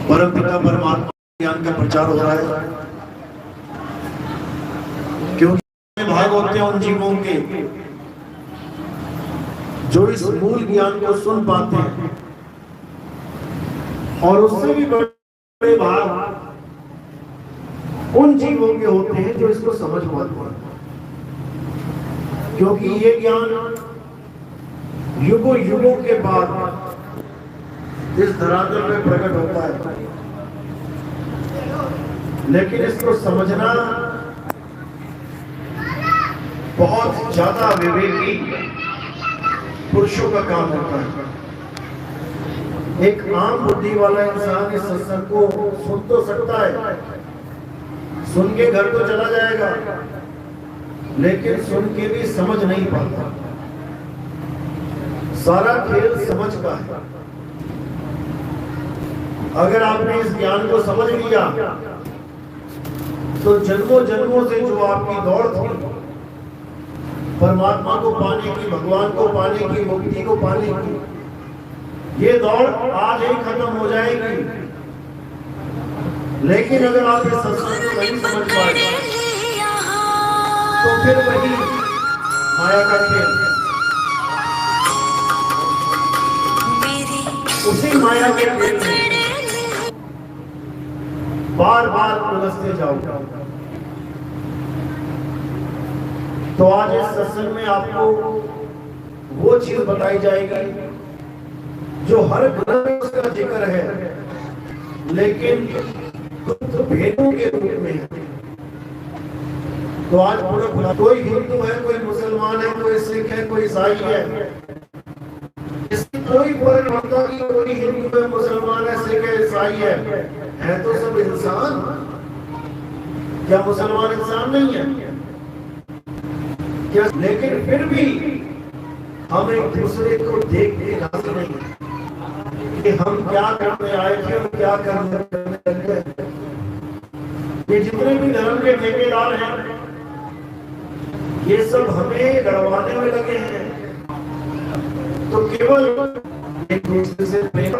परम पिता परमात्मा ज्ञान का प्रचार हो रहा है, क्योंकि भाग होते हैं उन जीवों के जो इस मूल ज्ञान को सुन पाते हैं, और उससे भी बड़े भाग उन जीवों के होते हैं जो इसको समझ पाते हैं, क्योंकि ये ज्ञान युगों युगों के बाद इस धरातल में प्रकट होता है, लेकिन इसको समझना बहुत ज्यादा विवेकी पुरुषों का काम होता है। एक आम बुद्धि वाला इंसान इस सत्संग को सुन तो सकता है, सुन के घर तो चला जाएगा, लेकिन सुन के भी समझ नहीं पाता। सारा खेल समझ का है। अगर आपने इस ज्ञान को समझ लिया तो जन्मों जन्मों से जो आपकी दौड़ थी परमात्मा को पाने की, भगवान को पाने की, मुक्ति को पाने की, ये दौड़ आज ही खत्म हो जाएगी। लेकिन अगर आप इस सत्संग को नहीं समझ पाए तो फिर वही माया का खेल, उसी माया के खेल में बार बार उलझते जाओ। तो आज इस सत्संग में आपको वो चीज बताई जाएगी जो हर ग्रंथ में उसका जिक्र है, लेकिन तो भेदों के रूप में है। तो आज पूरा कोई हिंदू है, कोई मुसलमान है, कोई सिख है, कोई ईसाई है, इसकी कोई फर्क नहीं पड़ता कि कोई हिंदू है, मुसलमान है, सिख है, ईसाई है तो सब इंसान। क्या मुसलमान इंसान नहीं है क्या? लेकिन फिर भी हम एक दूसरे को देख के राजी नहीं है कि हम क्या करने आए थे और क्या करने लगे। ये जितने भी धर्म के ठेकेदार हैं ये सब हमें लड़वाने में लगे हैं, तो केवल एक दूसरे से प्रेम,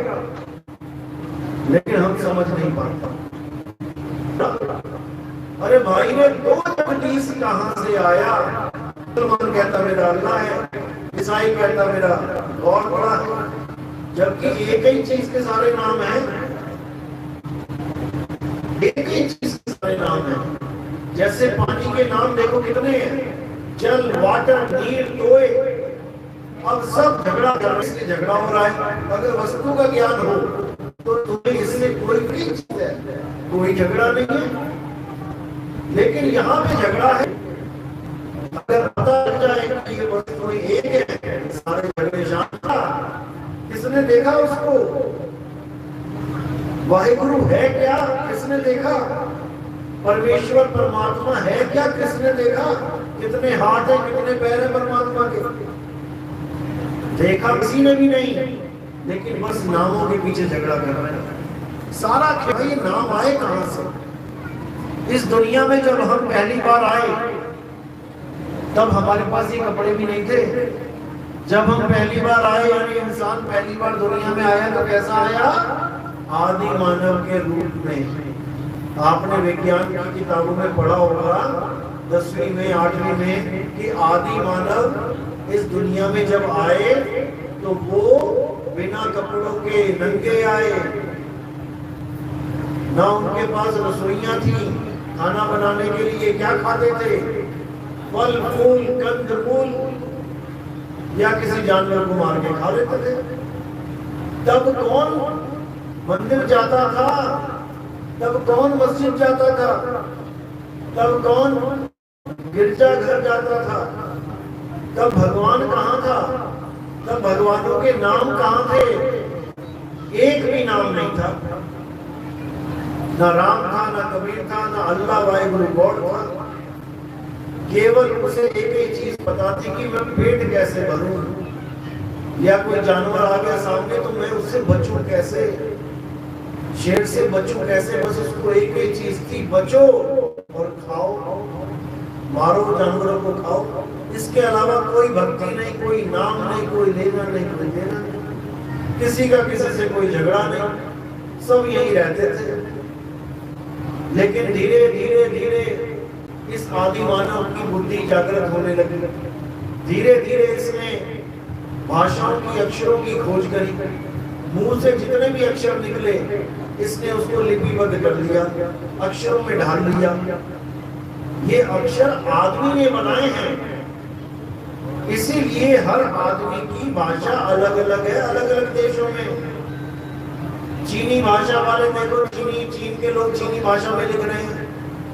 लेकिन हम समझ नहीं पाते। अरे भाई ने दो जगदीश कहां से आया? मुसलमान कहता मेरा अल्लाह है, ईसाई कहता मेरा गॉड बड़ा है, जबकि एक ही चीज के सारे नाम हैं, एक ही चीज के सारे नाम हैं। जैसे पानी के नाम देखो कितने हैं, जल, वाटर, नीर, टोए, अब सब झगड़ा कर रहे हैं, झगड़ा हो रहा है। अगर वस्तु का ज्ञान हो तो तुम्हें इसमें कोई भी चीज है, कोई झगड़ा नहीं है। लेकिन यहाँ पे झगड़ा है। अगर पता लग जाए कि ये वस्तु एक है, सारे झगड़े शांत, किसने देखा उसको? वाहिगुरु है क्या? किसने देखा? परमेश्वर परमात्मा है क्या? किसने देखा? कितने हाथ है, कितने पैर है परमात्मा के? देखा किसी ने भी नहीं, लेकिन बस नामों के पीछे झगड़ा कर रहे हैं। सारा खेल, ये नाम आए कहां से? इस दुनिया में जब हम पहली बार आए तब हमारे पास ये कपड़े भी नहीं थे। जब हम पहली बार आए, यानी इंसान पहली बार दुनिया में आया, तो कैसा आया? आदि मानव के रूप में। आपने विज्ञान की किताबों में पढ़ा होगा 10वीं में, 8वीं में, कि आदि मानव इस दुनिया में जब आए तो वो बिना कपड़ों के नंगे आए, ना उनके पास रसोइयां थी खाना बनाने के लिए। क्या खाते थे? फल फूल, कंदमूल, या किसी जानवर को मार के खा लेते थे। तब कौन मंदिर जाता था? तब कौन मस्जिद जाता था? तब कौन गिरजा घर जाता था? तब भगवान कहाँ था? तब भगवानों के नाम कहाँ थे? एक भी नाम नहीं था। ना राम था, ना कबीर था, ना अल्लाह वाहिगुरु गॉड था। केवल उसे एक ही चीज पता थी कि मैं पेट कैसे भरूं, या कोई जानवर आ गया सामने तो मैं उससे बचूं कैसे, शेर से बचूं कैसे। बस उसको एक ही चीज थी, बचो और खाओ, मारो जानवरों को खाओ। इसके अलावा कोई भक्ति नहीं, कोई नाम नहीं, कोई लेना नहीं, कोई देना नहीं, किसी का किसी से कोई झगड़ा नहीं। सब यही रहते थे। लेकिन धीरे धीरे धीरे इस आदि मानव की बुद्धि जागृत होने लगी। धीरे धीरे इसने भाषाओं की, अक्षरों की खोज करी। मुंह से जितने भी अक्षर निकले इसने उसको लिपिबद्ध कर दिया, अक्षरों में ढाल लिया। ये अक्षर आदमी ने बनाए हैं, इसीलिए हर आदमी की भाषा अलग अलग है, अलग अलग देशों में। चीनी भाषा वाले देखो, चीन के लोग चीनी भाषा में लिख रहे हैं।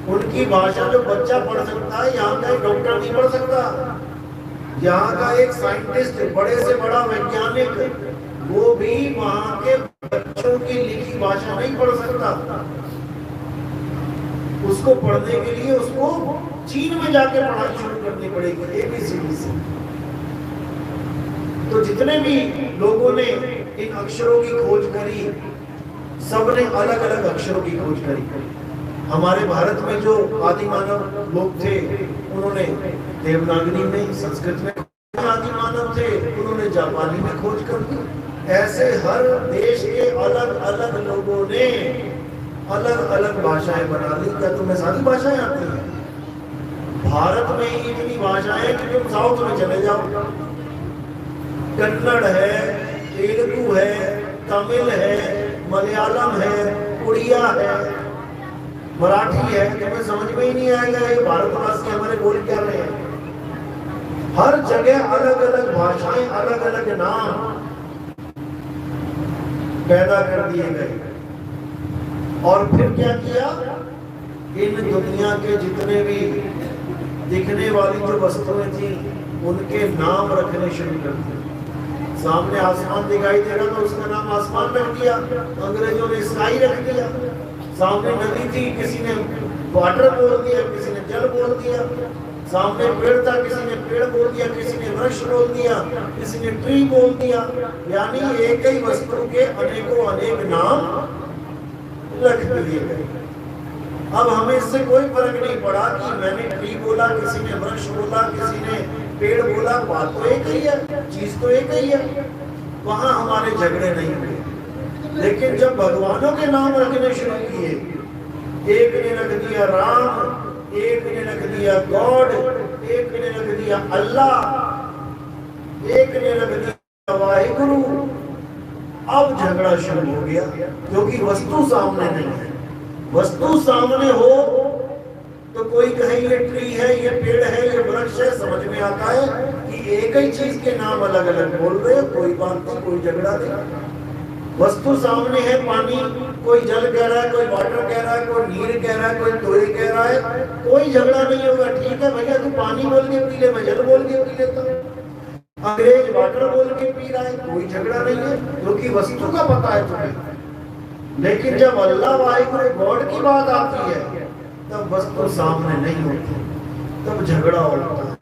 उनकी भाषा जो बच्चा पढ़ सकता है, यहाँ का एक डॉक्टर नहीं पढ़ सकता। यहाँ का एक साइंटिस्ट, बड़े से बड़ा वैज्ञानिक, वो भी वहाँ के बच्चों की लिखी भाषा नहीं पढ़ सकता। उसको पढ़ने के लिए उसको चीन में जाके पढ़ाई शुरू करनी पड़ेगी, ABCD से। तो जितने भी लोगों ने इन अक्षरों की खोज करी, सबने अलग अलग अक्षरों की खोज करी। हमारे भारत में जो आदि मानव लोग थे, उन्होंने देवनागरी में, संस्कृत में आदि मानव थे, उन्होंने जापानी में खोज कर दी। ऐसे हर देश के अलग अलग लोगों ने अलग अलग भाषाएं बना ली। क्या तुम्हें सारी भाषाएं आती हैं? भारत में ही इतनी भाषाएं कि तुम साउथ में चले जाओ, कन्नड़ है, तेलुगु है, तमिल है, मलयालम है, उड़िया है, मराठी है। तुम्हें समझ में ही नहीं आएगा ये भारतवासी हमारे बोल क्या रहे हैं। हर जगह अलग अलग भाषाएं, अलग अलग नाम पैदा कर दिए गए। और फिर क्या किया? इन दुनिया के जितने भी दिखने वाली जो वस्तुएं थी, उनके नाम रखने शुरू कर दिए। सामने आसमान दिखाई दे रहा था, उसका नाम आसमान रख दिया, अंग्रेजों ने स्काई रख दिया। सामने नदी थी, किसी ने वाटर बोल दिया, किसी ने जल बोल दिया। सामने पेड़ था, किसी ने पेड़ बोल दिया, किसी ने वृक्ष बोल दिया, किसी ने ट्री बोल दिया। यानी एक ही वस्तु के अनेकों अनेक नाम रख दिए गए। अब हमें इससे कोई फर्क नहीं पड़ा कि मैंने ट्री बोला, किसी ने वृक्ष बोला, किसी ने पेड़ बोला, बात तो एक ही है, चीज तो एक ही है। वहां हमारे झगड़े नहीं हुए। लेकिन जब भगवानों के नाम रखने शुरू किए, एक ने रख दिया राम, एक ने रख दिया गॉड, एक ने रख दिया अल्लाह, एक ने रख दिया वाहिगुरु, अब झगड़ा शुरू हो गया। क्योंकि वस्तु सामने नहीं है। वस्तु सामने हो तो कोई कहे ये ट्री है, ये पेड़ है, ये वृक्ष है, समझ में आता है कि एक ही चीज के नाम अलग अलग बोल रहे हो, कोई बात नहीं, कोई झगड़ा नहीं। वस्तु सामने है, पानी, कोई जल कह रहा है, कोई वाटर कह रहा है, कोई नीर कह रहा है, कोई तोय कह रहा है, कोई झगड़ा नहीं होगा। ठीक है भैया, तू पानी बोल के पी ले, मैं जल बोल के पी लेता हूँ। अंग्रेज वाटर बोल के पी रहा है, कोई झगड़ा नहीं है, क्योंकि वस्तु का पता है तुम्हें। लेकिन जब अल्लाह वाहिगुरु गॉड की बात आती है, तब वस्तु सामने नहीं होती, तब झगड़ा होता है।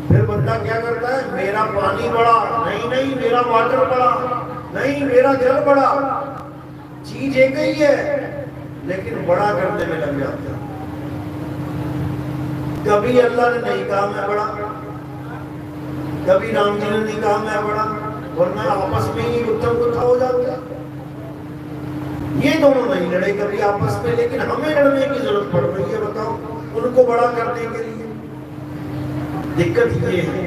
फिर बंदा क्या करता है? मेरा पानी बड़ा, नहीं नहीं मेरा वाटर बड़ा, नहीं मेरा जल बड़ा। चीज एक ही है, लेकिन बड़ा करने में लग जाता है। कभी अल्लाह ने नहीं कहा मैं बड़ा, कभी राम जी ने नहीं कहा मैं बड़ा, वरना आपस में ही उत्तम गुत्था हो जाता है। ये दोनों नहीं लड़े कभी आपस में, लेकिन हमें लड़ने की जरूरत पड़ रही है। बताओ, उनको बड़ा करने के लिए। दिक्कत ये है,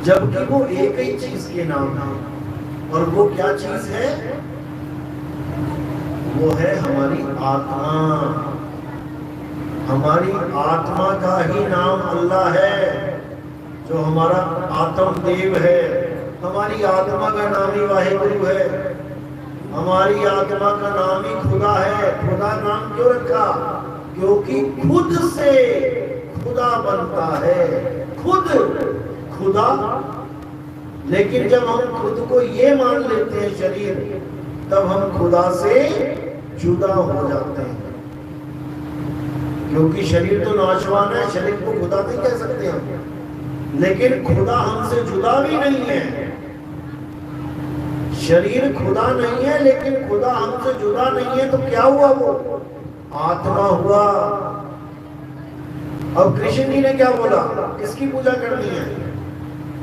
जबकि वो एक ही चीज के नाम है। और वो क्या चीज है? वो है हमारी आत्मा। हमारी आत्मा का ही नाम अल्लाह है, जो हमारा आत्म देव है। हमारी आत्मा का नाम ही वाहिगुरु है। हमारी आत्मा का नाम ही खुदा है। खुदा नाम क्यों रखा? क्योंकि खुद से खुदा बनता है, खुद खुदा। लेकिन जब हम खुद को ये मान लेते हैं शरीर, तब हम खुदा से जुदा हो जाते हैं। क्योंकि शरीर तो नाशवान है, शरीर को खुदा नहीं कह सकते हम। लेकिन खुदा हमसे जुदा भी नहीं है। शरीर खुदा नहीं है, लेकिन खुदा हमसे जुदा नहीं है। तो क्या हुआ? वो आत्मा हुआ। अब कृष्ण जी ने क्या बोला? किसकी पूजा करनी है?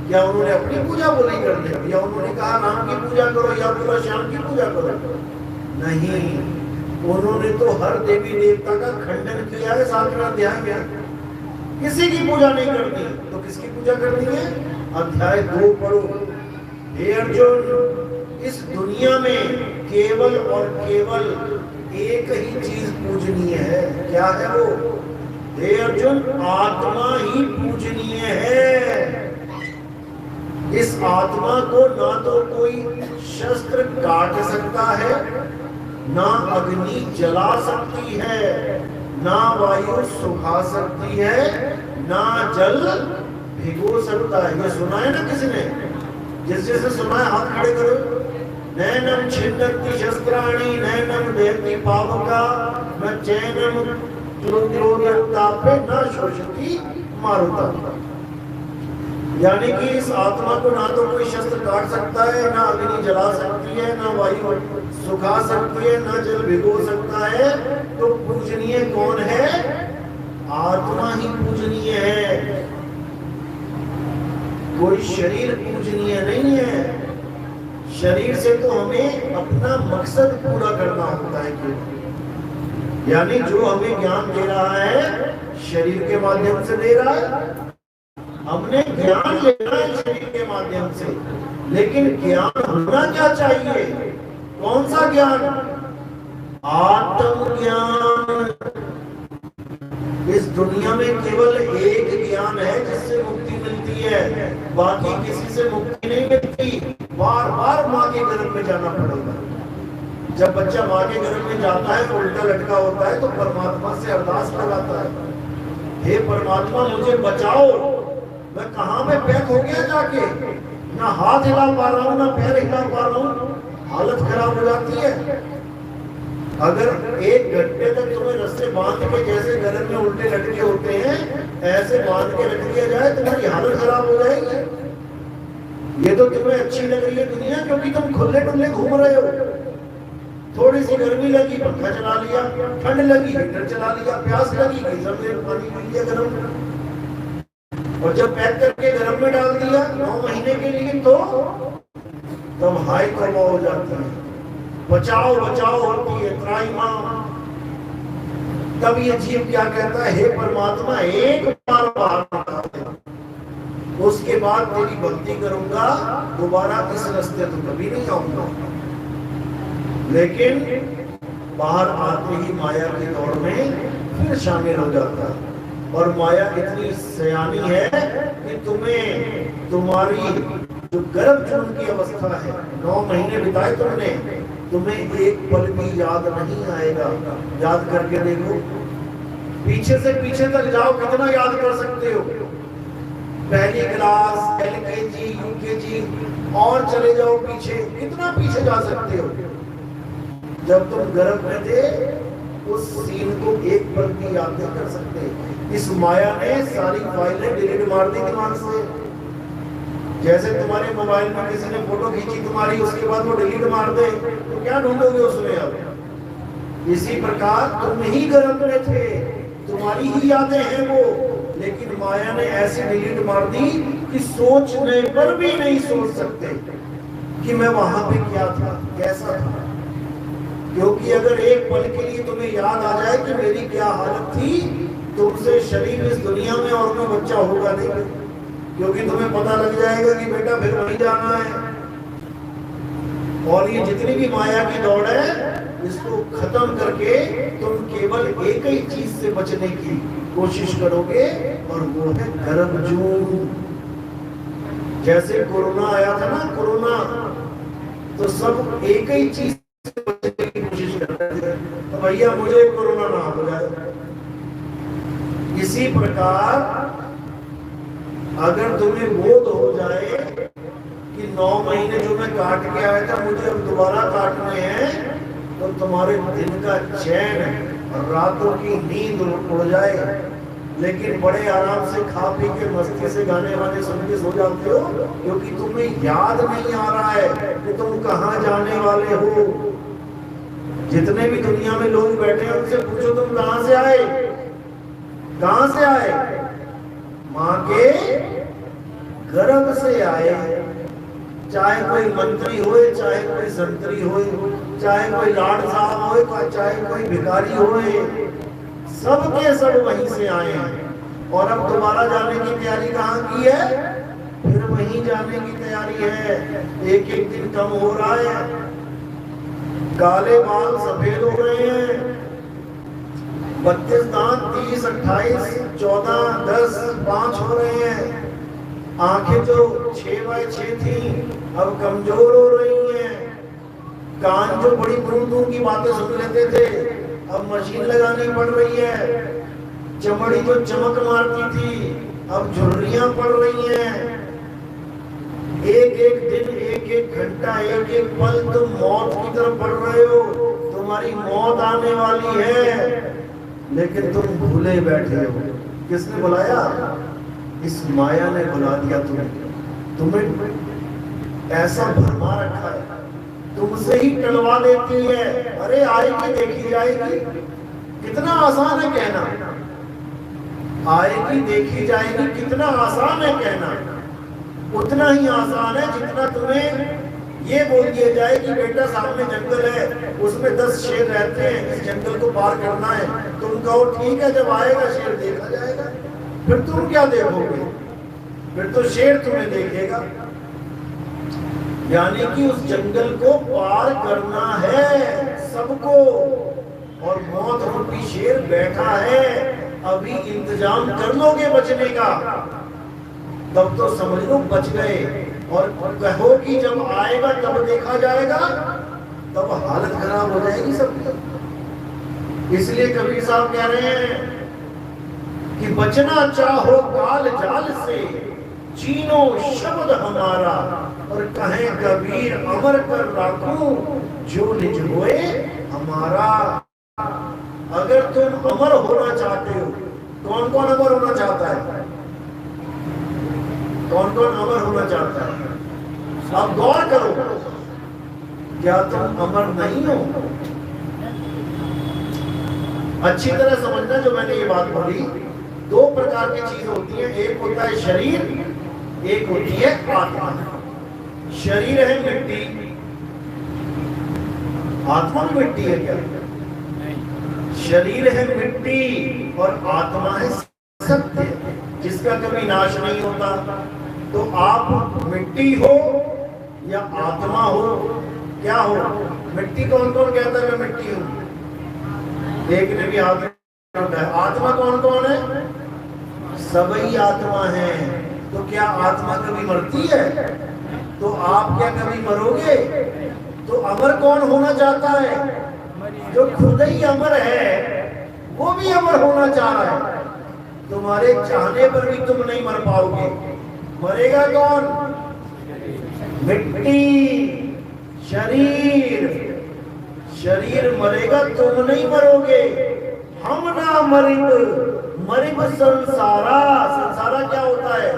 क्या उन्होंने अपनी पूजा बोली कर दी, या उन्होंने कहा राम की पूजा करो या पूरा श्याम की पूजा करो? नहीं, उन्होंने तो हर देवी देवता का खंडन किया है 7वें अध्याय में। किसी की पूजा नहीं करनी, तो किसकी पूजा करनी है? अध्याय 2 पढ़ो। हे अर्जुन, इस दुनिया में केवल और केवल एक ही चीज पूजनीय है। क्या है वो? हे अर्जुन, आत्मा ही पूजनीय है। इस आत्मा को ना तो कोई शस्त्र काट सकता है, ना अग्नि जला सकती है, ना वायु सुखा सकती है, ना जल भिगो सकता है। ये सुना है ना किसी ने? जिस जैसे सुना है हाथ खड़े करो। नैनम छिन्नति शस्त्राणि नैनम देहति पावका न चैनम क्रोधतापे न शोषति मारुता। यानी कि इस आत्मा को ना तो कोई शस्त्र काट सकता है, ना अग्नि जला सकती है, ना वायु सुखा सकती है, ना जल भिगो सकता है। तो पूजनीय कौन है? आत्मा ही पूजनीय है, कोई शरीर पूजनीय नहीं है। शरीर से तो हमें अपना मकसद पूरा करना होता है कि यानी जो हमें ज्ञान दे रहा है शरीर के माध्यम से दे रहा है। हमने ज्ञान लेना है शरीर के माध्यम से, लेकिन ज्ञान होना क्या चाहिए? कौन सा ज्ञान? आत्मज्ञान। इस दुनिया में केवल एक ज्ञान है जिससे मुक्ति मिलती है, बाकी किसी से मुक्ति नहीं मिलती। बार बार माँ के गर्भ में जाना पड़ेगा। जब बच्चा माँ के गर्भ में जाता है तो उल्टा लटका होता है, तो परमात्मा से अरदास लगाता है, हे परमात्मा मुझे बचाओ, मैं कहाँ पे पैक हो गया जाके, ना हाथ हिला पा रहा हूँ ना पैर हिला पा रहा हूँ, हालत खराब हो जाती है। अगर 1 घंटे तक तुम्हें रस्से बांध के जैसे गर्भ में उल्टे लटके होते हैं ऐसे बांध के रख दिया जाए, तुम्हारी हालत खराब हो जाएगी। ये तो तुम्हें अच्छी लग रही है दुनिया क्योंकि तुम खुले डुल्ले घूम रहे हो। थोड़ी सी गर्मी लगी पंखा चला लिया, ठंड लगी हीटर चला लिया, प्यास लगी गीजर में पानी पी लिया गर्म, और जब पैक करके गर्म में डाल दिया 9 महीने के लिए तो तब हाई तौबा हो जाती है, बचाओ बचाओ होती है, त्राई मां। तब ये जीव क्या कहता है, हे परमात्मा एक बार बाहर, उसके बाद तेरी भक्ति करूंगा, दोबारा इस रास्ते तो कभी नहीं आऊंगा। लेकिन बाहर आते ही माया के दौर में फिर शामिल हो जाता है, और माया इतनी सयानी है कि तुम्हें तुम्हारी जो गर्भजून की अवस्था है, 9 महीने बिताए तुमने, तुम्हें एक पल भी याद नहीं आएगा। याद करके देखो, पीछे से पीछे तक जाओ, कितना याद कर सकते हो? पहली क्लास, LKG, UKG, और चले जाओ पीछे, कितना पीछे जा सकते हो? जब तुम गर्भ में थे उस सीन को एक पल भी याद नहीं कर सकते। इस माया ने सारी फाइलें डिलीट मार दी दिमाग से। जैसे तुम्हारे मोबाइल में किसी ने फोटो खींची तुम्हारी, उसके बाद वो डिलीट मार दे तो क्या ढूंढोगे उसमें अब? इसी प्रकार तुम ही गर्भ में थे, तुम्हारी ही यादें हैं वो, लेकिन माया ने ऐसी डिलीट मार दी कि सोचने पर भी नहीं सोच सकते कि मैं वहां पे क्या था, कैसा था। क्योंकि अगर एक पल के लिए तुम्हें याद आ जाए कि मेरी क्या हालत थी, तुमसे शरीर इस दुनिया में और कोई बच्चा होगा नहीं, क्योंकि तुम्हें पता लग जाएगा कि बेटा फिर वहीं जाना है। और ये जितनी भी माया की दौड़ है, इसको खत्म करके तुम केवल एक ही चीज से बचने की कोशिश करोगे, और वो है गर्भजून। जैसे कोरोना आया था ना, कोरोना, तो सब एक ही चीज से बचने की कोशिश कर रहे थे, तो भैया मुझे कोरोना ना हो जाए। इसी प्रकार अगर तुम्हें बोध हो जाए कि 9 महीने जो मैं काट के आया था मुझे अब दोबारा काटने हैं, तो तुम्हारे दिन का चैन और रातों की नींद उड़ जाए। लेकिन बड़े आराम से खा पी के मस्ती से गाने वाने सुन के सो जाते हो, क्योंकि तुम्हें याद नहीं आ रहा है कि तुम कहाँ जाने वाले हो। जितने भी दुनिया में लोग बैठे हैं उनसे पूछो तुम कहाँ से आए, कहाँ से आए? माँ के गर्भ से आए, चाहे कोई मंत्री होए, चाहे कोई संतरी होए, चाहे कोई लाड साहब होए, चाहे कोई भिखारी होए, सब के सब वहीं से आए हैं। और अब दोबारा जाने की तैयारी कहाँ की है? फिर वहीं जाने की तैयारी है। एक एक दिन कम हो रहा है, काले बाल सफेद हो रहे हैं, 32 दांत 30, 28, 14, 10, 5 हो रहे हैं। आंखें जो 6x6 थी अब कमजोर हो रही हैं। कान जो बड़ी दूर दूर की बातें सुन लेते थे अब मशीन लगानी पड़ रही है। चमड़ी जो चमक मारती थी अब झुर्रियां पड़ रही हैं। एक एक दिन, एक एक घंटा, एक एक पल तुम मौत की तरफ बढ़ रहे हो। तुम्हारी मौत आने वाली है, लेकिन तुम भूले बैठे हो। किसने बुलाया? इस माया ने बुला दिया तुम्हें ऐसा भरमा रखा है, तुमसे ही टलवा देती है। अरे आएगी देखी जाएगी, कितना आसान है कहना। आएगी देखी जाएगी, कितना आसान है कहना। उतना ही आसान है जितना तुम्हें ये बोल दिया जाए कि बेटा सामने जंगल है, उसमें 10 शेर रहते हैं, इस जंगल को पार करना है। तुम कहो ठीक है, जब आएगा शेर देखा जाएगा। फिर तुम क्या देखोगे? फिर तो शेर तुम्हें देखेगा। यानी कि उस जंगल को पार करना है सबको, और मौत रूपी शेर बैठा है। अभी इंतजाम कर लोगे बचने का, तब तो समझ लो बच गए। और कहो कि जब आएगा तब देखा जाएगा, तब हालत खराब हो जाएगी सबकी। इसलिए कबीर साहब कह रहे हैं कि बचना चाहो काल जाल से, चीनो शब्द हमारा। और कहें कबीर अमर कर राखूं, जो निज होए हमारा। अगर तुम अमर होना चाहते हो, कौन कौन अमर होना चाहता है? कौन कौन अमर होना चाहता है? अब गौर करो, क्या तुम अमर नहीं हो? अच्छी तरह समझना जो मैंने ये बात बोली। 2 प्रकार की चीज होती है, एक होता है शरीर, एक होती है आत्मा। शरीर है मिट्टी, आत्मा भी मिट्टी है क्या? शरीर है मिट्टी और आत्मा है सत्य, जिसका कभी नाश नहीं होता। तो आप मिट्टी हो या आत्मा हो? क्या हो? मिट्टी कौन कौन कहता है मैं मिट्टी हूं? एक ने भी हाथ उठाया। आत्मा कौन कौन है? सभी आत्मा है। तो क्या आत्मा कभी मरती है? तो आप क्या कभी मरोगे? तो अमर कौन होना चाहता है? जो खुद ही अमर है वो भी अमर होना चाह रहा है। तुम्हारे चाहने पर भी तुम नहीं मर पाओगे। मरेगा कौन? मिट्टी, शरीर। शरीर मरेगा, तुम नहीं मरोगे। हम ना मरिब, मरिब संसारा। संसारा क्या होता है?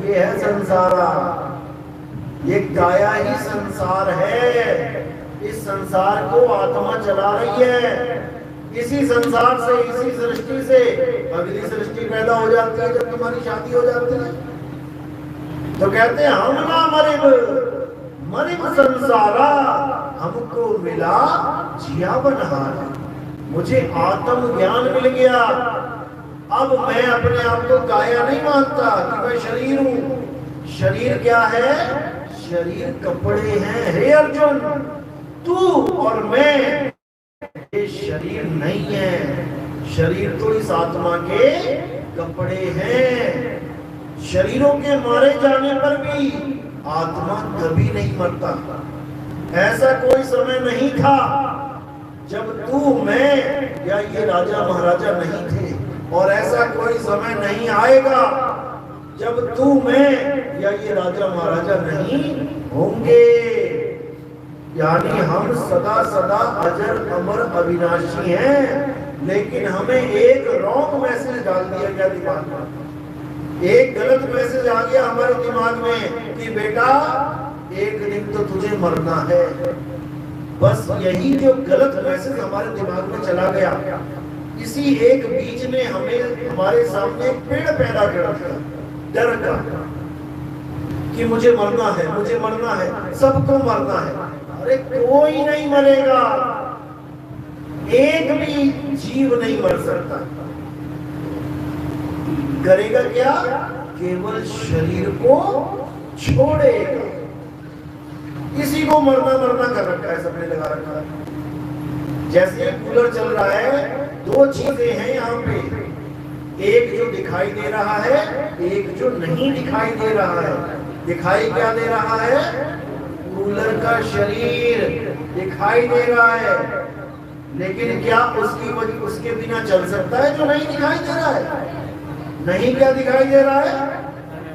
ये है संसारा, ये काया ही संसार है। इस संसार को आत्मा चला रही है। इसी संसार से, इसी सृष्टि से अगली सृष्टि पैदा हो जाती है जब तुम्हारी शादी हो जाती है। तो कहते हैं हम ना मरिब, मरिब संसारा। हमको मिला जिया बनहारा। मुझे आत्म ज्ञान मिल गया। अब मैं अपने आप को काया नहीं मानता कि मैं शरीर हूं। शरीर क्या है? शरीर कपड़े हैं। हे अर्जुन, तू और मैं ये शरीर नहीं है। शरीर तो इस आत्मा के कपड़े हैं। शरीरों के मारे जाने पर भी आत्मा कभी नहीं मरता। ऐसा कोई समय नहीं था जब तू, मैं या ये राजा महाराजा नहीं थे, और ऐसा कोई समय नहीं आएगा जब तू, मैं या ये राजा महाराजा नहीं होंगे। यानी हम सदा सदा अजर अमर अविनाशी हैं। लेकिन हमें एक रॉन्ग मैसेज डाल दिया गया दिमाग में। एक गलत मैसेज आ गया हमारे दिमाग में कि बेटा एक दिन तो तुझे मरना है। बस यही जो गलत मैसेज हमारे दिमाग में चला गया, इसी एक बीज ने हमें, हमारे सामने एक पेड़ पैदा कर दिया डर का। कि मुझे मरना है, मुझे मरना है, सबको मरना है। अरे कोई नहीं मरेगा, एक भी जीव नहीं मर सकता। करेगा क्या? केवल शरीर को छोड़ेगा। किसी को मरना मरना कर रखा है, सबने लगा रखा है। जैसे कूलर चल रहा है, दो चीजें हैं यहाँ पे, एक जो दिखाई दे रहा है, एक जो नहीं दिखाई दे रहा है। दिखाई क्या दे रहा है? कूलर का शरीर दिखाई दे रहा है, लेकिन क्या उसके बिना चल सकता है जो नहीं दिखाई दे रहा है? नहीं, क्या दिखाई दे रहा है?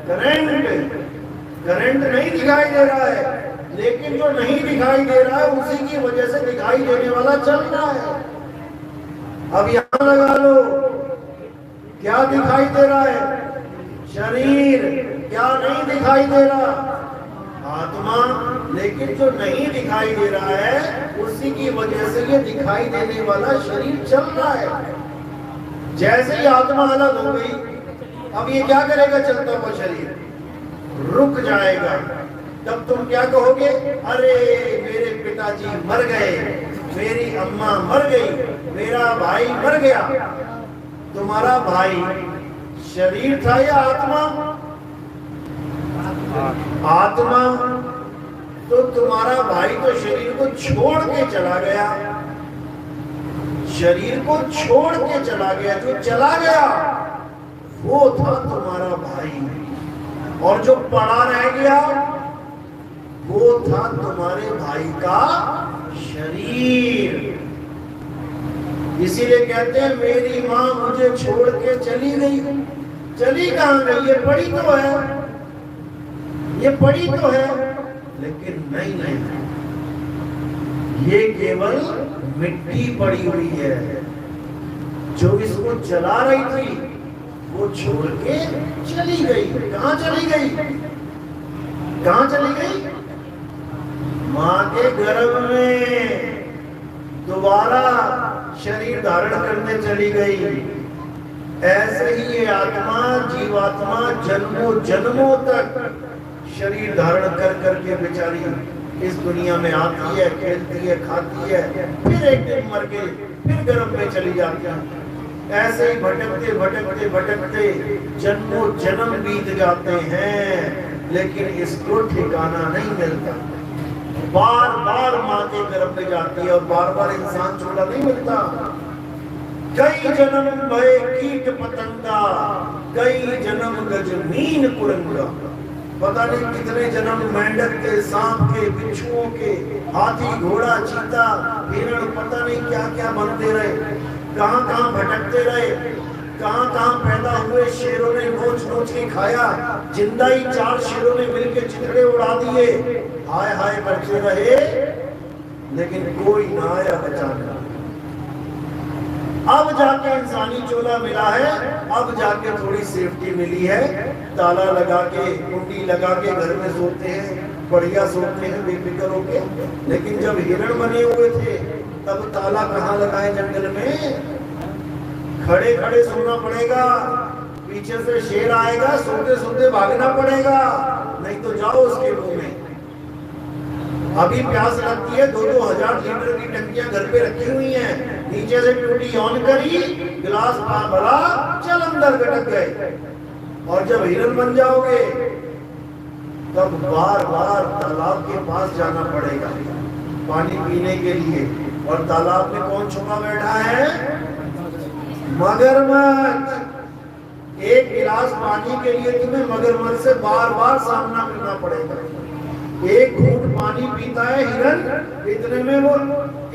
करंट। करंट नहीं दिखाई दे रहा है, लेकिन जो नहीं दिखाई दे रहा है उसी की वजह से दिखाई देने वाला चल रहा है। अब यहां लगा लो, क्या दिखाई दे रहा है? शरीर। क्या नहीं दिखाई दे रहा? आत्मा। लेकिन जो नहीं दिखाई दे रहा है उसी की वजह से ये दिखाई देने वाला शरीर चल रहा है। जैसे ही आत्मा अलग हो गई, अब ये क्या करेगा? चलता हुआ शरीर रुक जाएगा। तब तुम क्या कहोगे? अरे मेरे पिताजी मर गए, मेरी अम्मा मर गई, मेरा भाई मर गया। तुम्हारा भाई शरीर था या आत्मा? आत्मा। तो तुम्हारा भाई तो शरीर को छोड़ के चला गया, शरीर को छोड़ के चला गया। जो चला गया वो था तुम्हारा भाई, और जो पड़ा रह गया वो था तुम्हारे भाई का शरीर। इसीलिए कहते हैं मेरी माँ मुझे छोड़ के चली गई। चली कहाँ गई? ये पड़ी तो है, ये पड़ी तो है, लेकिन नहीं नहीं, ये केवल मिट्टी पड़ी हुई है। जो इसको चला रही थी वो छोड़ के चली गई। कहाँ चली गई? कहाँ चली गई? माँ के गर्भ में दोबारा शरीर धारण करने चली गई। ऐसे ही ये आत्मा, जीवात्मा जन्मों जन्मों तक शरीर धारण कर करके बेचारी इस दुनिया में आती है, खेलती है, खाती है, फिर एक दिन मर के फिर गर्भ में चली जाती है। ऐसे ही भटकते भटकते भटकते जन्मों जन्म बीत जाते हैं, लेकिन इसको ठिकाना नहीं मिलता। बार बार माँ के गर्भ में जाती है और बार बार इंसान छोड़ा नहीं मिलता। कई जन्म भय कीट पतंगा, कई जन्म गजमीन कुरंगा। पता नहीं कितने जन्म मेंढक के, सांप के, बिच्छुओं के, हाथी, घोड़ा, चीता, हिरण, पता नहीं क्या क्या बनते रहे, कहाँ कहाँ भटकते रहे, कहाँ कहाँ पैदा हुए। शेरों ने नोच नोच के खाया, जिंदा ही 4 शेरों ने मिलकर चिथड़े उड़ा दिए। हाय हाय करते रहे, लेकिन कोई ना आया बचाने। अब जाके इंसानी चोला मिला है, अब जाके थोड़ी सेफ्टी मिली है। ताला लगा के, कुंडी लगा के घर में सोते हैं, बढ़िया सोते हैं बेफिक्र होके। लेकिन जब हिरण बने हुए थे तब ताला कहाँ लगाए? जंगल में खड़े खड़े सोना पड़ेगा, पीछे से शेर आएगा, सोते सोते भागना पड़ेगा, नहीं तो जाओ उसके मुंह में। अभी प्यास लगती है, 2-2 हजार लीटर की टंकियां घर पे रखी हुई हैं, नीचे से टूटी ऑन करी, गिलास भरा, चल अंदर गटक गए। और जब हिरन बन जाओगे तब बार बार तालाब के पास जाना पड़ेगा पानी पीने के लिए। और तालाब में कौन छुपा बैठा है? मगरमच्छ। एक गिलास पानी के लिए तुम्हें मगरमच्छ से बार बार सामना करना पड़ेगा। एक घूंट पानी पीता है हिरन, इतने में वो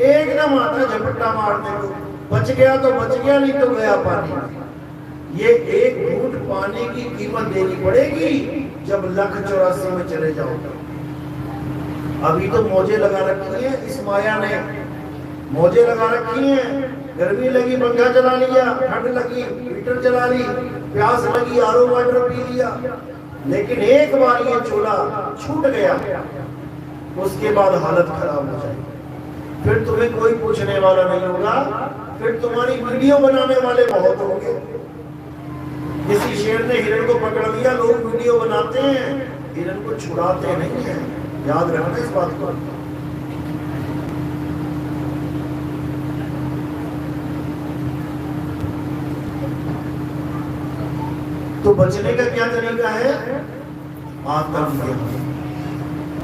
एकदम आता झपट्टा मारने को, बच गया तो बच गया, नहीं तो गया पानी। ये एक घूंट पानी की कीमत देनी पड़ेगी जब 1,84 में चले जाओगे। अभी तो मौजे लगा रखी है इस माया ने, मौजे लगा रखी हैं। गर्मी लगी पंखा चला लिया, ठंड लगी हीटर चला ली, प्यास लगी आरओ वाटर पी लिया। लेकिन एक बार ये चूल्हा छूट गया, उसके बाद हालत खराब हो जाएगी। फिर तुम्हें कोई पूछने वाला नहीं होगा, फिर तुम्हारी वीडियो बनाने वाले बहुत होंगे। किसी शेर ने हिरण को पकड़ लिया, लोग वीडियो बनाते हैं, हिरण को छुड़ाते नहीं है, याद रखना इस बात को। तो बचने का क्या तरीका है? आत्मज्ञान।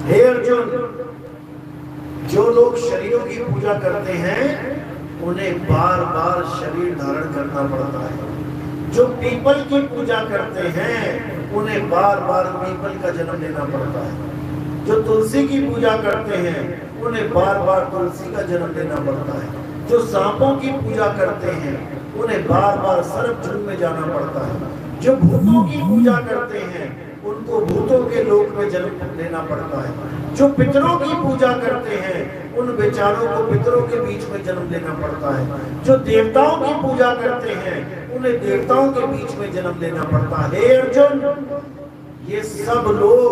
हे अर्जुन, जो लोग शरीरों की पूजा करते हैं उन्हें बार बार शरीर धारण करना पड़ता है। जो पीपल की पूजा करते हैं उन्हें बार बार पीपल का जन्म लेना पड़ता है। जो तुलसी की पूजा करते हैं उन्हें बार बार तुलसी का जन्म लेना पड़ता है। जो सांपों की पूजा करते हैं उन्हें बार बार सर्प झुंड में जाना पड़ता है। जो भूतों की पूजा करते हैं उनको भूतों के लोक में जन्म लेना पड़ता है। जो पितरों की पूजा करते हैं उन बेचारों को पितरों के बीच में जन्म लेना पड़ता है। जो देवताओं की पूजा करते हैं उन्हें देवताओं के बीच में जन्म लेना पड़ता है। हे अर्जुन, ये सब लोग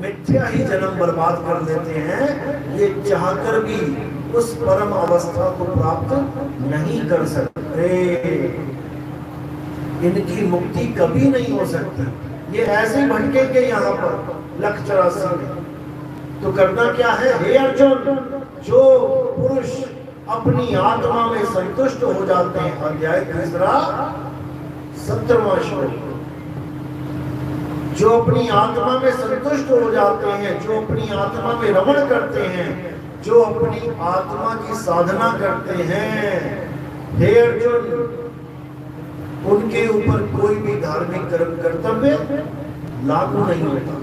मिथ्या ही जन्म बर्बाद कर लेते हैं, ये चाहकर भी उस परम अवस्था को प्राप्त नहीं कर सकते। इनकी मुक्ति कभी नहीं हो सकती। ये ऐसे भटकेंगे यहाँ पर लख 84 में। तो करना क्या है? हे अर्जुन, जो पुरुष अपनी आत्मा में संतुष्ट हो जाते हैं, अध्याय 17वां श्लोक, जो अपनी आत्मा में संतुष्ट हो जाते हैं, जो अपनी आत्मा में रमण करते हैं, जो अपनी आत्मा की साधना करते हैं, हे अर्जुन, उनके ऊपर कोई भी धार्मिक कर्म कर्तव्य लागू नहीं होता।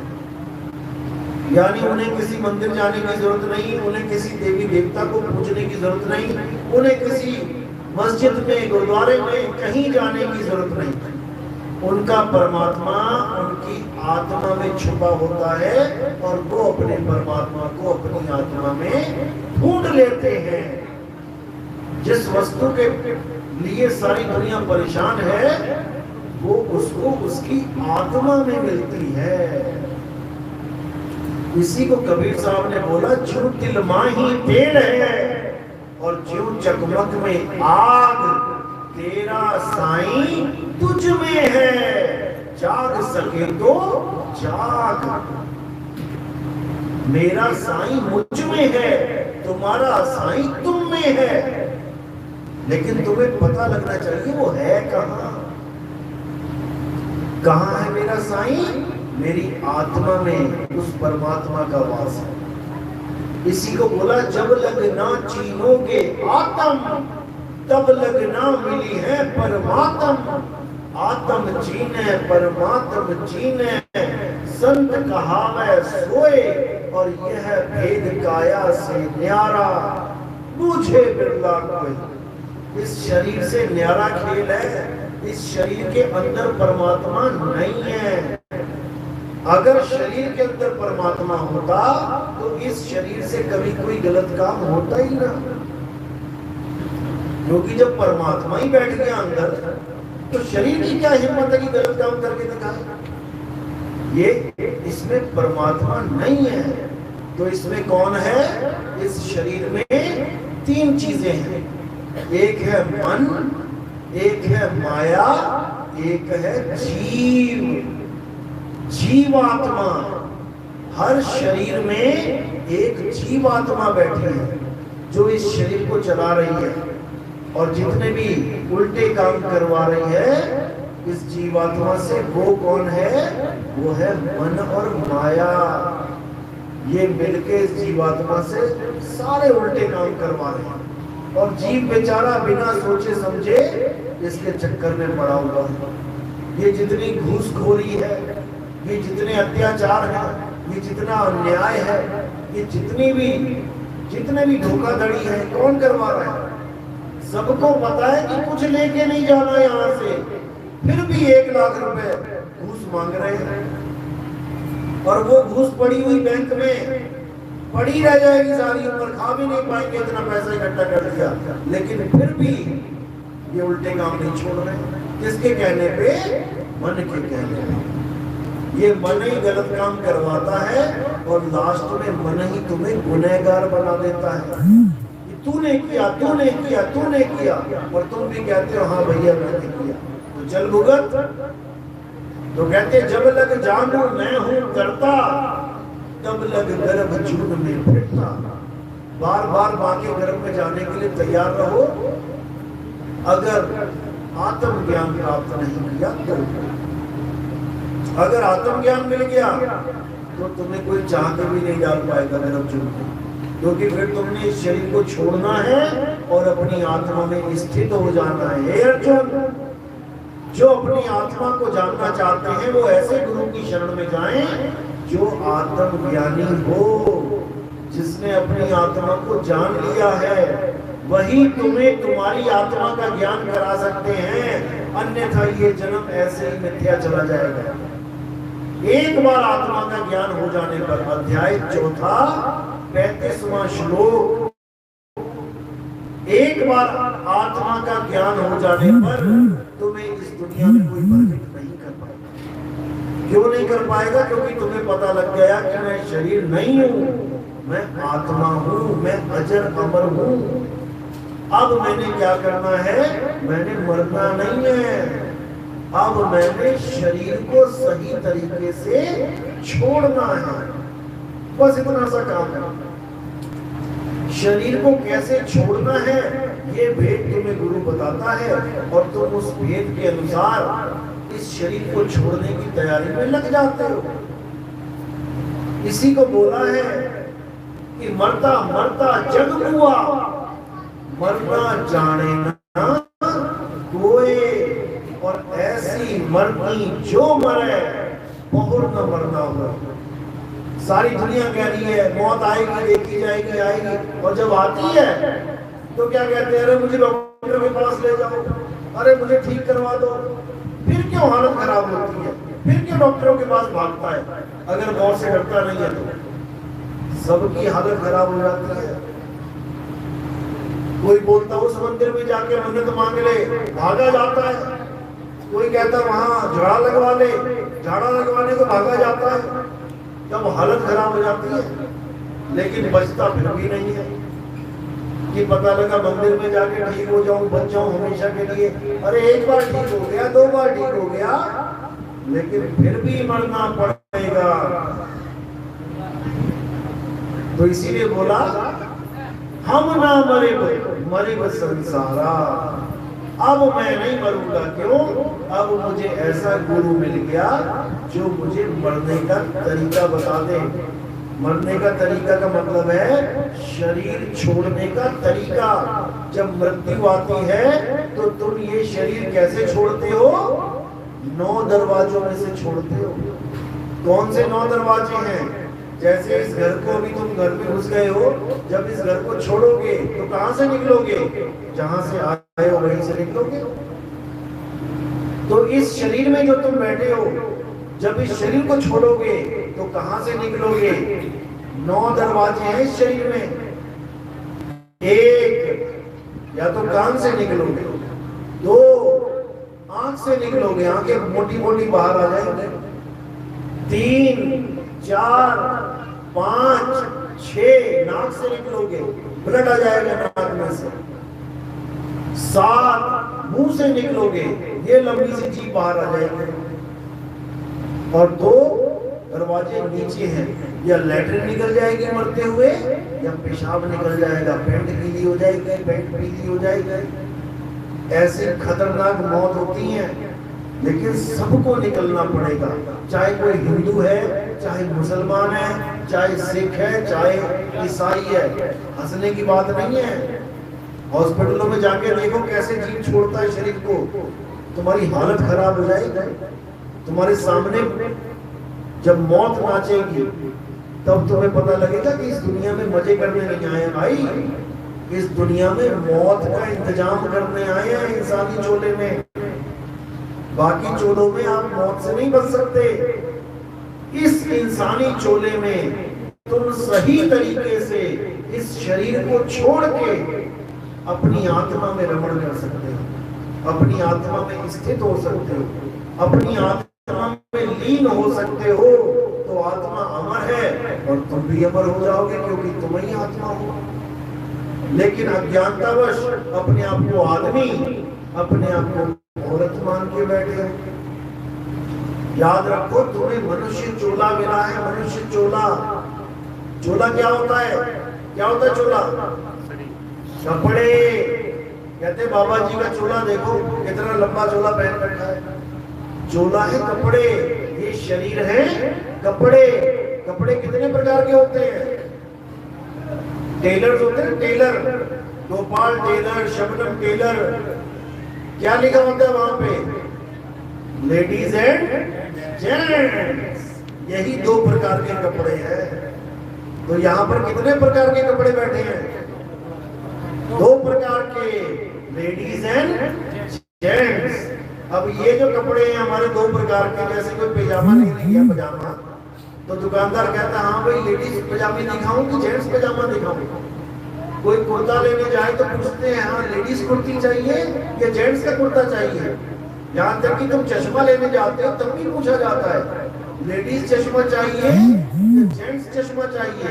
यानी उन्हें किसी मंदिर जाने की जरूरत नहीं, उन्हें किसी देवी देवता को पूजने की जरूरत नहीं, उन्हें किसी मस्जिद में, गुरुद्वारे में कहीं जाने की जरूरत नहीं। उनका परमात्मा उनकी आत्मा में छुपा होता है और वो अपने परमात्मा को अपनी आत्मा में ढूंढ लेते हैं। जिस वस्तु के लिए सारी दुनिया परेशान है वो उसको उसकी आत्मा में मिलती है। इसी को कबीर साहब ने बोला, ज्यों तिल माही तेल है और ज्यों चकमक में आग, तेरा साईं तुझ में है, जाग सके तो जाग। मेरा साईं मुझ में है, तुम्हारा साईं तुम में है, लेकिन तुम्हें पता लगना चाहिए वो है कहाँ। कहाँ है मेरा साईं? मेरी आत्मा में उस परमात्मा का वास है। इसी को बोला, जब लगना चीनोगे आत्म तब लगना मिली है परमात्म। आत्म चीने परमात्म चीने, संत कहावे सोए और यह भेद काया से न्यारा, बूझे बिरला कोई। इस शरीर से न्यारा खेल है। इस शरीर के अंदर परमात्मा नहीं है। अगर शरीर के अंदर परमात्मा होता तो इस शरीर से कभी कोई गलत काम होता ही ना, क्योंकि जब परमात्मा ही बैठ गया अंदर तो शरीर की क्या हिम्मत है कि गलत काम करके दिखाए। ये इसमें परमात्मा नहीं है। तो इसमें कौन है? इस शरीर में तीन चीजें हैं। एक है मन, एक है माया, एक है जीव, जीवात्मा। हर शरीर में एक जीवात्मा बैठी है जो इस शरीर को चला रही है और जितने भी उल्टे काम करवा रही है इस जीवात्मा से, वो कौन है? वो है मन और माया। ये मिलके इस जीवात्मा से सारे उल्टे काम करवा रहे हैं और जीव बेचारा बिना सोचे समझे इसके चक्कर में पड़ा हुआ है। ये जितनी घूसखोरी है, ये जितने अत्याचार है, ये जितना अन्याय है, ये जितने भी धोखाधड़ी है, कौन करवा रहा है? सबको पता है कि कुछ लेके नहीं जाना यहाँ से, फिर भी 1 लाख रुपए घूस मांग रहे हैं और वो घूस पड़ी हुई बैंक में पड़ी रह जाएगी सारी उम्र, खा भी नहीं पाएंगे, इतना पैसा इकट्ठा कर दिया, लेकिन फिर भी ये उल्टे काम नहीं छोड़ रहे। किसके कहने पे? मन के कहने पे। ये मन ही गलत काम करवाता है और लास्ट में मन ही तुम्हें गुनहगार बना देता है। तूने किया, तूने किया, तूने किया, और तुम भी कहते हो हाँ भैया मैंने किया। तो चल भुगत। तो कहते जब लग जानू मैं हूं करता, तब लग गर्भ जून में फिरता। बार बार मां के गर्भ में जाने के लिए तैयार रहो। अगर आत्मज्ञान प्राप्त नहीं किया तो, अगर आत्मज्ञान मिल गया तो तुम्हें कोई चाह के भी नहीं डाल पाएगा गर्भ जून में, क्योंकि फिर तुमने इस शरीर को छोड़ना है और अपनी आत्मा में स्थित हो जाना है। हे अर्जुन, जो अपनी आत्मा को जानना चाहते हैं वो ऐसे गुरु की शरण में जाएं जो आत्मज्ञानी हो, जिसने अपनी आत्मा को जान लिया है। वही तुम्हें तुम्हारी आत्मा का ज्ञान करा सकते हैं, अन्यथा ये जन्म ऐसे ही मिथ्या चला जाएगा। एक बार आत्मा का ज्ञान हो जाने पर, अध्याय 4 35वां श्लोक, एक बार आत्मा का ज्ञान हो जाने पर तुम्हें इस दुनिया में कोई प्रकट नहीं कर पाएगा। क्यों नहीं कर पाएगा? क्योंकि तुम्हें पता लग गया कि मैं शरीर नहीं हूं, मैं आत्मा हूं, मैं अजर अमर हूं। अब मैंने क्या करना है? मैंने मरना नहीं है, अब मैंने शरीर को सही तरीके से छोड़ना है। बस इतना सा काम है। शरीर को कैसे छोड़ना है ये भेद तुम्हें गुरु बताता है, और तुम उस भेद के अनुसार इस शरीर को छोड़ने की तैयारी में लग जाते हो। इसी को बोला है कि मरता मरता जग हुआ, मरना जाने ना कोई, और ऐसी मरनी जो मरे बहुर न मरना हो। सारी दुनिया कह रही है मौत आएगी, देखी जाएगी, आएगी, और जब आती है तो क्या कहते हैं? अरे मुझे डॉक्टर के पास ले जाओ, अरे मुझे ठीक करवा दो। फिर क्यों हालत खराब होती है? फिर क्यों डॉक्टरों के पास भागता है? अगर मौत से डरता नहीं है तो सबकी हालत खराब हो जाती है। कोई बोलता उस मंदिर में जाके मन्नत मांग ले, भागा जाता है। कोई कहता वहां झाड़ा लगवा ले, झाड़ा लगवाने को भागा जाता है। जब हालत खराब हो जाती है, लेकिन बचता फिर भी नहीं है कि पता लगा मंदिर में जाके ठीक हो जाऊं, बच जाऊं हमेशा के लिए। अरे एक बार ठीक हो गया, 2 बार ठीक हो गया, लेकिन फिर भी मरना पड़ेगा। तो इसीलिए बोला हम ना मरे मरे संसारा। अब मैं नहीं मरूंगा। क्यों? अब मुझे ऐसा गुरु मिल गया जो मुझे मरने का तरीका बता दे। मरने का तरीका का मतलब है शरीर छोड़ने का तरीका। जब मृत्यु आती है तो तुम ये शरीर कैसे छोड़ते हो? 9 दरवाजों में से छोड़ते हो। कौन से 9 दरवाजे हैं? जैसे इस घर को अभी तुम घर में घुस गए हो, जब इस घर को छोड़ोगे तो कहां से निकलोगे? जहां से आए हो वहीं से निकलोगे। तो इस शरीर में जो तुम बैठे हो, जब इस शरीर को छोड़ोगे तो कहां से निकलोगे? 9 दरवाजे हैं इस शरीर में। 1 या तो कान से निकलोगे, 2 आंख से निकलोगे, आंखें मोटी मोटी बाहर आ जाएंगे, 3 4 5 6 नाक से निकलोगे, ब्लड आ जाएगा नाक में से, 7 मुंह से निकलोगे, ये लंबी सी जीभ बाहर आ जाएगी, और 2 दरवाजे नीचे हैं, या लैट्रिन निकल जाएगी मरते हुए, या पेशाब निकल जाएगा, पेट गीली हो जाएगी, पेट पीली हो जाएगी। ऐसे खतरनाक मौत होती है, लेकिन सबको निकलना पड़ेगा। चाहे कोई हिंदू है, चाहे मुसलमान है, चाहे सिख है, चाहे ईसाई है। हंसने की बात नहीं है। हॉस्पिटलों में जाके देखो कैसे जीव छोड़ता है शरीर को, तुम्हारी हालत खराब हो जाएगी। तुम्हारे सामने जब मौत नाचेगी तब तुम्हें पता लगेगा कि इस दुनिया में मजे करने नहीं आए भाई, इस दुनिया में मौत का इंतजाम करने आए हैं इंसानी चोले में। बाकी चोलों में आप मौत से नहीं बच सकते। इस इंसानी चोले में तुम सही तरीके से इस शरीर को छोड़ के अपनी आत्मा में रमण कर सकते हो, अपनी आत्मा में स्थित हो सकते हो, अपनी आत्मा में लीन हो सकते हो। तो आत्मा अमर है और तुम भी अमर हो जाओगे, क्योंकि तुम ही आत्मा हो। लेकिन अज्ञानतावश अपने आप को आदमी, अपने आप को औरत मान के बैठे हो। याद रखो, तुम्हें मनुष्य चोला मिला है, मनुष्य चोला। चोला क्या होता है? क्या होता है चोला? कपड़े। कहते बाबा जी का चोला देखो कितना लंबा चोला पहन रखा है। चोला है कपड़े, ये शरीर है कपड़े। कपड़े कितने प्रकार के होते हैं? टेलर होते हैं, tailor, Gopal tailor, Shabnam tailor. क्या लिखा होता है वहां पे? Ladies and gents. यही दो प्रकार के कपड़े हैं। तो यहाँ पर कितने प्रकार के कपड़े बैठे हैं? दो प्रकार के, लेडीज एंड जेंट्स। अब ये जो कपड़े हैं हमारे दो प्रकार के, जैसे कोई पैजामा नहीं लिया, पजामा, तो दुकानदार कहता हाँ भाई लेडीज पजामे दिखाऊं कि जेंट्स पजामा दिखाऊं? कोई कुर्ता लेने जाए तो पूछते हैं हाँ लेडीज कुर्ती चाहिए या जेंट्स का कुर्ता चाहिए। यहाँ तक कि तुम चश्मा लेने जाते हो तब भी पूछा जाता है लेडीज चश्मा चाहिए या जेंट्स चश्मा चाहिए।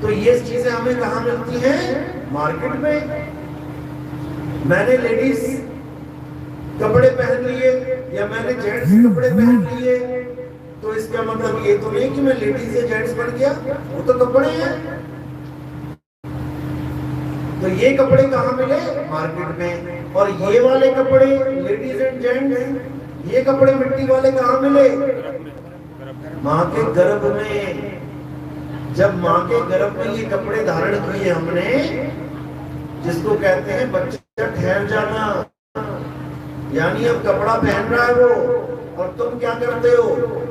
तो ये चीजें हमें कहाँ मिलती हैं? मार्केट में। मैंने लेडीज कपड़े पहन लिए या मैंने जेंट्स कपड़े पहन लिए, तो इसका मतलब ये तो नहीं कि मैं लेडीज या जेंट्स बन गया, वो तो कपड़े हैं। तो ये कपड़े कहाँ मिले? मार्केट में। और ये वाले कपड़े लेडीज एंड जेंट्स, ये कपड़े मिट्टी वाले कहाँ मिले? माँ के गर्भ में। जब माँ के गर्भ में ये कपड़े धारण किए हमने, जिसको कहते हैं बच्चा ठहर जाना, यानी अब कपड़ा पहन रहा है वो, और तुम क्या करते हो?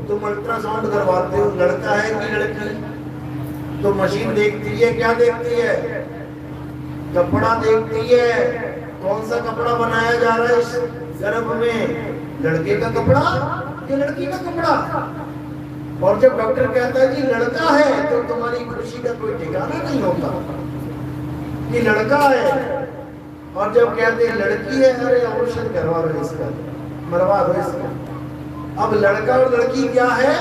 तुम अल्ट्रासाउंड करवाते हो, लड़का है कि लड़की। तो मशीन देखती है, क्या देखती है? कपड़ा देखती है। कौन सा कपड़ा बनाया जा रहा है इस गर्भ में? लड़के का कपड़ा या लड़की का कपड़ा? और जब डॉक्टर कहता है कि लड़का है, तो तुम्हारी खुशी का कोई ठिकाना नहीं होता कि लड़का है। और जब कहते हैं लड़की है, अरे ऑपरेशन करवा दो इसका, मरवा दो इसका। अब लड़का और लड़की क्या है?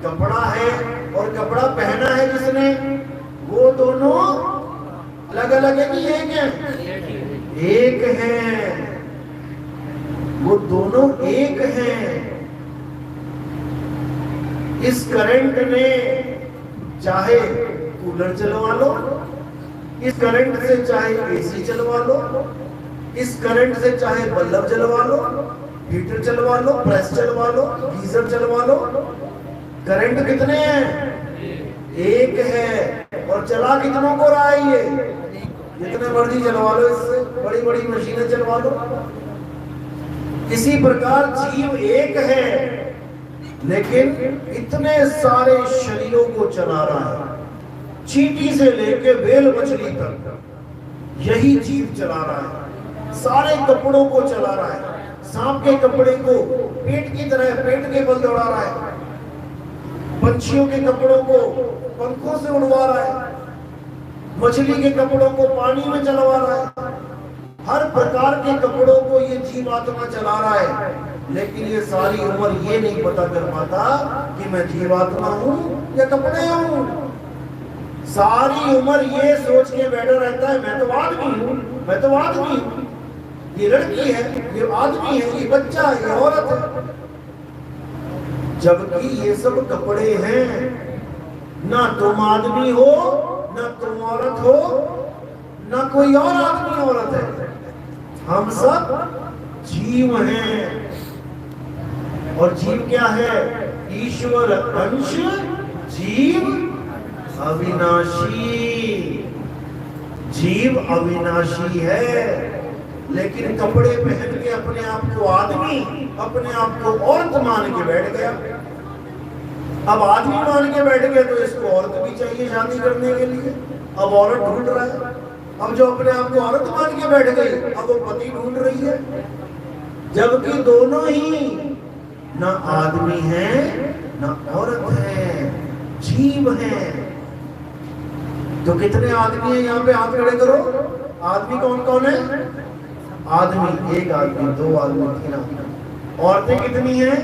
कपड़ा है। और कपड़ा पहना है जिसने, वो दोनों अलग अलग है कि एक है? एक है। वो दोनों एक हैं। इस करंट ने चाहे कूलर चलवा लो, इस करंट से चाहे एसी चलवा लो, इस करंट से चाहे बल्ब जलवा लो, हीटर चलवा लो, प्रेस चलवा लो, गीजर चलवा लो। करंट कितने हैं? एक है। और चला कितनों को रहा है ये? जितने मर्जी चलवा लो, इससे बड़ी बड़ी मशीनें चलवा लो। इसी प्रकार जीव एक है, लेकिन इतने सारे शरीरों को चला रहा है। चींटी से लेके बेल मछली तक यही जीव चला रहा है। सारे कपड़ों को चला रहा है। सांप के कपड़े को पेट की तरह पेट के बल दौड़ा रहा है। पंछियों के कपड़ों को पंखों से उड़वा रहा है। मछली के कपड़ों को पानी में चलवा रहा है। हर प्रकार के कपड़ों को ये जीवात्मा चला रहा है। लेकिन ये सारी उम्र ये नहीं पता कर पाता कि मैं जीवात्मा हूं या कपड़े हूं। सारी उम्र ये सोच के बैठा रहता है मैं तो आदमी हूं, मैं तो आदमी हूं। ये लड़की है, ये आदमी है, ये बच्चा है, ये औरत है। जबकि ये सब कपड़े हैं। ना तुम आदमी हो, ना तुम औरत हो, ना कोई और आदमी औरत है। हम सब जीव हैं। और जीव क्या है? ईश्वर अंश जीव अविनाशी। जीव अविनाशी है, लेकिन कपड़े पहन के अपने आप को आदमी, अपने आप को औरत मान के बैठ गया। अब आदमी मान के बैठ गया तो इसको औरत भी चाहिए शादी करने के लिए। अब औरत ढूंढ रहा है। अब जो अपने आप को औरत मान के बैठ गई, अब वो पति ढूंढ रही है। जबकि दोनों ही ना आदमी है ना औरत है, जीव है। तो कितने आदमी है यहाँ पे? हाथ खड़े करो। आदमी कौन कौन है? आदमी एक आदमी, दो आदमी, तीन आदमी। औरतें कितनी हैं?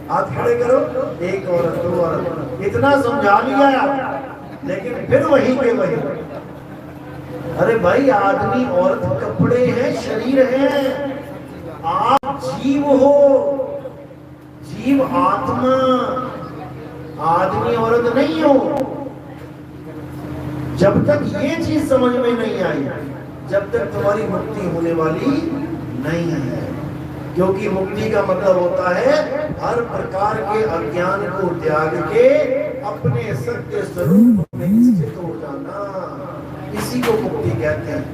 हाथ खड़े करो। एक औरत, दो औरत। इतना समझा लिया आप, लेकिन फिर वही के वही। अरे भाई, आदमी औरत कपड़े हैं, शरीर है। आप जीव हो। जीव आत्मा आदमी औरत नहीं हो। जब तक ये चीज समझ में नहीं आई, जब तक तुम्हारी मुक्ति होने वाली नहीं है। क्योंकि मुक्ति का मतलब होता है हर प्रकार के अज्ञान को त्याग के अपने सत्य स्वरूप में स्थित हो जाना, इसी को मुक्ति कहते हैं।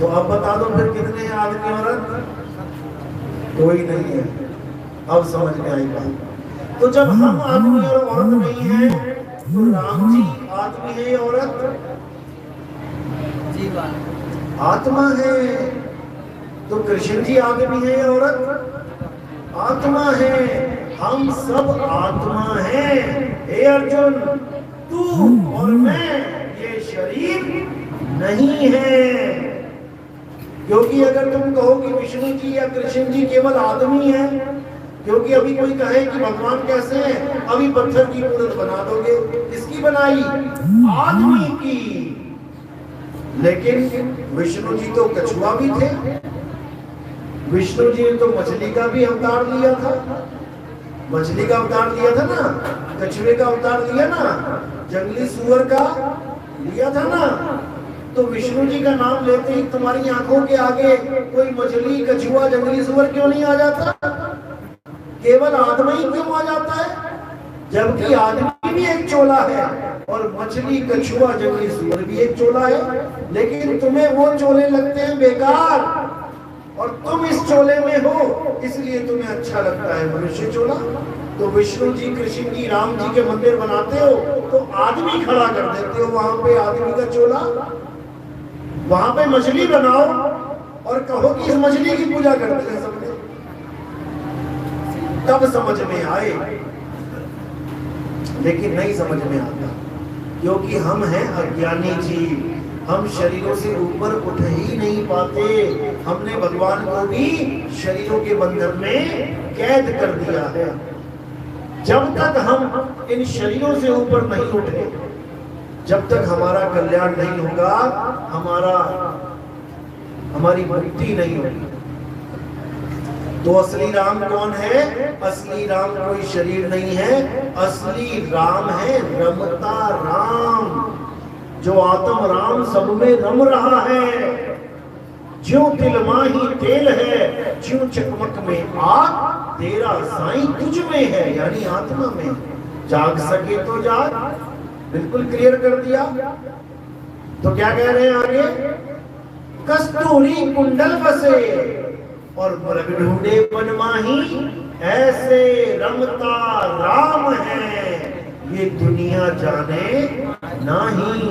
तो अब बता दो फिर कितने हैं आदमी औरत? कोई नहीं है। अब समझ में आई बात। तो जब हम आदमी और औरत नहीं है तो राम जी आदमी है औरत? आत्मा है। तो कृष्ण जी आदमी है औरत? आत्मा है। हम सब आत्मा हैं। हे अर्जुन, तू और मैं ये शरीर नहीं है। क्योंकि अगर तुम कहो कि विष्णु जी या कृष्ण जी केवल आदमी हैं, क्योंकि अभी कोई कहे कि भगवान कैसे हैं, अभी पत्थर की मूर्त बना दोगे। किसकी बनाई? आदमी की। लेकिन विष्णु जी तो कछुआ भी थे। विष्णु जी ने तो मछली का भी अवतार लिया था। मछली का अवतार लिया था ना, कछुए का अवतार लिया ना, जंगली सुअर का लिया था ना। तो विष्णु जी का नाम लेते ही तुम्हारी आंखों के आगे कोई मछली, कछुआ, जंगली सुअर क्यों नहीं आ जाता? केवल आदमी ही क्यों आ जाता है? जबकि आदमी भी एक चोला है और मछली, कछुआ, जंगली सुअर भी एक चोला है। लेकिन तुम्हें वो चोले लगते हैं बेकार, और तुम इस चोले में हो, इसलिए तुम्हें अच्छा लगता है मनुष्य चोला। तो विष्णु जी, कृष्ण जी, राम जी के मंदिर बनाते हो तो आदमी खड़ा कर देते हो वहां पे, आदमी का चोला। वहां पे मछली बनाओ और कहो कि इस मछली की पूजा करते हैं सबने, तब समझ में आए। लेकिन नहीं समझ में आता, क्योंकि हम हैं अज्ञानी जीव। हम शरीरों से ऊपर उठ ही नहीं पाते। हमने भगवान को भी शरीरों के बंधन में कैद कर दिया है। जब तक हम इन शरीरों से ऊपर नहीं उठे, जब तक हमारा कल्याण नहीं होगा, हमारी मुक्ति नहीं होगी। तो असली राम कौन है? असली राम कोई शरीर नहीं है। असली राम है रमता राम, जो आत्म राम सब में रम रहा है। ज्यों तिल माही तेल है, ज्यों चकमक में आग, तेरा साईं तुझ में है, यानी आत्मा में। जाग सके तो जाग, बिल्कुल क्लियर कर दिया। तो क्या कह रहे हैं आगे? कस्तूरी कुंडल बसे और मृग ढूंढे बनमाही, ऐसे रमता राम है ये दुनिया जाने नहीं।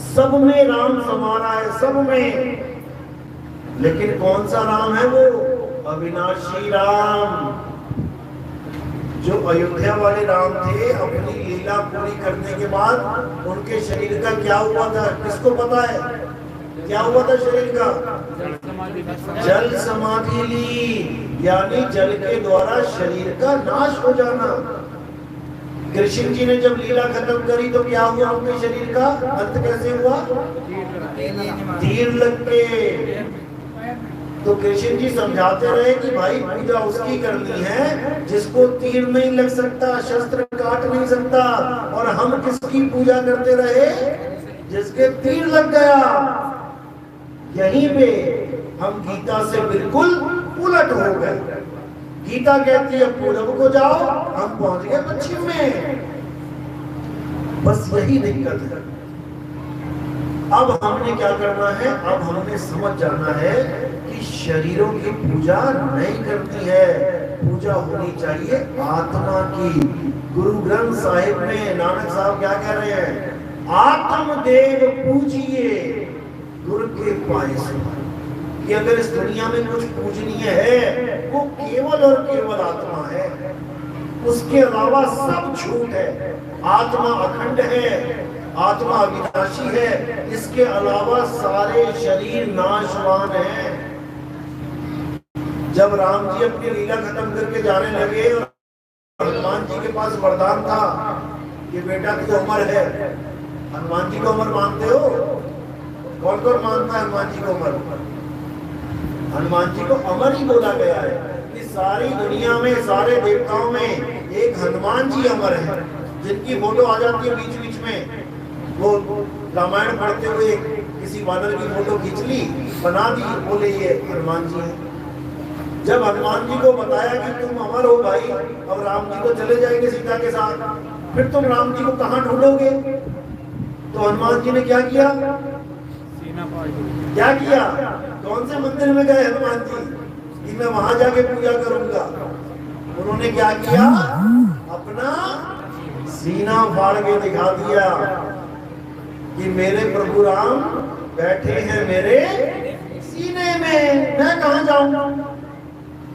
सब में राम समारा है, सब में। लेकिन कौन सा राम है वो? अविनाशी राम। जो अयोध्या वाले राम थे, अपनी लीला पूरी करने के बाद उनके शरीर का क्या हुआ था किसको पता है? क्या हुआ था शरीर का? जल समाधि ली, यानी जल के द्वारा शरीर का नाश हो जाना। कृष्ण जी ने जब लीला खत्म करी तो क्या हुआ उनके शरीर का? अंत कैसे हुआ? तीर लग के। तो कृष्ण जी समझाते रहे कि भाई पूजा उसकी करनी है जिसको तीर नहीं लग सकता, शस्त्र काट नहीं सकता। और हम किसकी पूजा करते रहे? जिसके तीर लग गया। यहीं पे हम गीता से बिल्कुल उलट हो गए। गीता कहती है पूरब को जाओ, हम पहुंच गए पश्चिम में। बस यही दिक्कत है। अब हमने क्या करना है? अब हमने समझ जाना है कि शरीरों की पूजा नहीं करनी है, पूजा होनी चाहिए आत्मा की। गुरु ग्रंथ साहिब में नानक साहब क्या कह रहे हैं? आत्मदेव पूजिए गुरु के पाए सुनाए। कि अगर इस दुनिया में कुछ पूजनीय है वो केवल और केवल आत्मा है, उसके अलावा सब झूठ है। आत्मा अखंड है, आत्मा अविनाशी है, इसके अलावा सारे शरीर नाशवान हैं। जब राम जी अपनी लीला खत्म करके जाने लगे और हनुमान जी के पास वरदान था कि बेटा की उम्र है। हनुमान जी को उम्र मानते हो? कौन कौन मानता है हनुमान जी को उम्र? हनुमान जी को अमर ही बोला गया है कि सारी दुनिया में, सारे देवताओं में एक हनुमान जी अमर है, जिनकी फोटो आ जाती है बीच बीच में। वो रामायण पढ़ते हुए किसी वानर की फोटो खींच ली, बना दी, बोले ये हनुमान जी है। जब हनुमान जी को बताया कि तुम अमर हो भाई, अब राम जी तो चले जाएंगे सीता के साथ, फिर तुम राम जी को कहाँ ढूंढोगे? तो हनुमान जी ने क्या किया? क्या किया? कौन से मंदिर में गए हनुमान जी कि मैं वहां जाके पूजा करूंगा? उन्होंने क्या किया? अपना सीना फाड़ के दिखा दिया कि मेरे प्रभु राम बैठे हैं मेरे सीने में, मैं कहां जाऊं?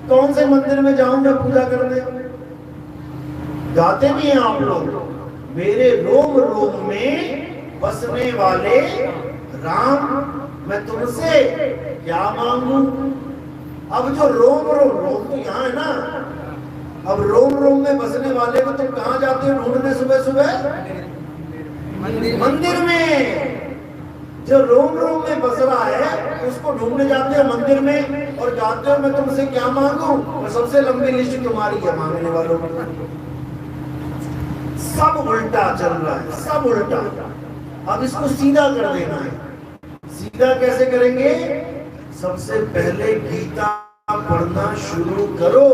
कौन से मंदिर में जाऊं मैं पूजा करने? गाते भी हैं आप लोग, मेरे रोम रोम में बसने वाले राम, मैं तुमसे क्या मांगू? अब जो रोम तो यहाँ है ना, अब रोम रोम में बसने वाले को तुम कहाँ जाते हो ढूंढने सुबह सुबह? मंदिर में। जो रोम रोम में बस रहा है उसको ढूंढने जाते हो मंदिर में और जाते हो मैं तुमसे क्या मांगू? और सबसे लंबी लिस्ट तुम्हारी है मांगने वालों की। सब उल्टा चल रहा है, सब उल्टा। अब इसको सीधा कर देना है। सीधा कैसे करेंगे? सबसे पहले गीता पढ़ना शुरू करो।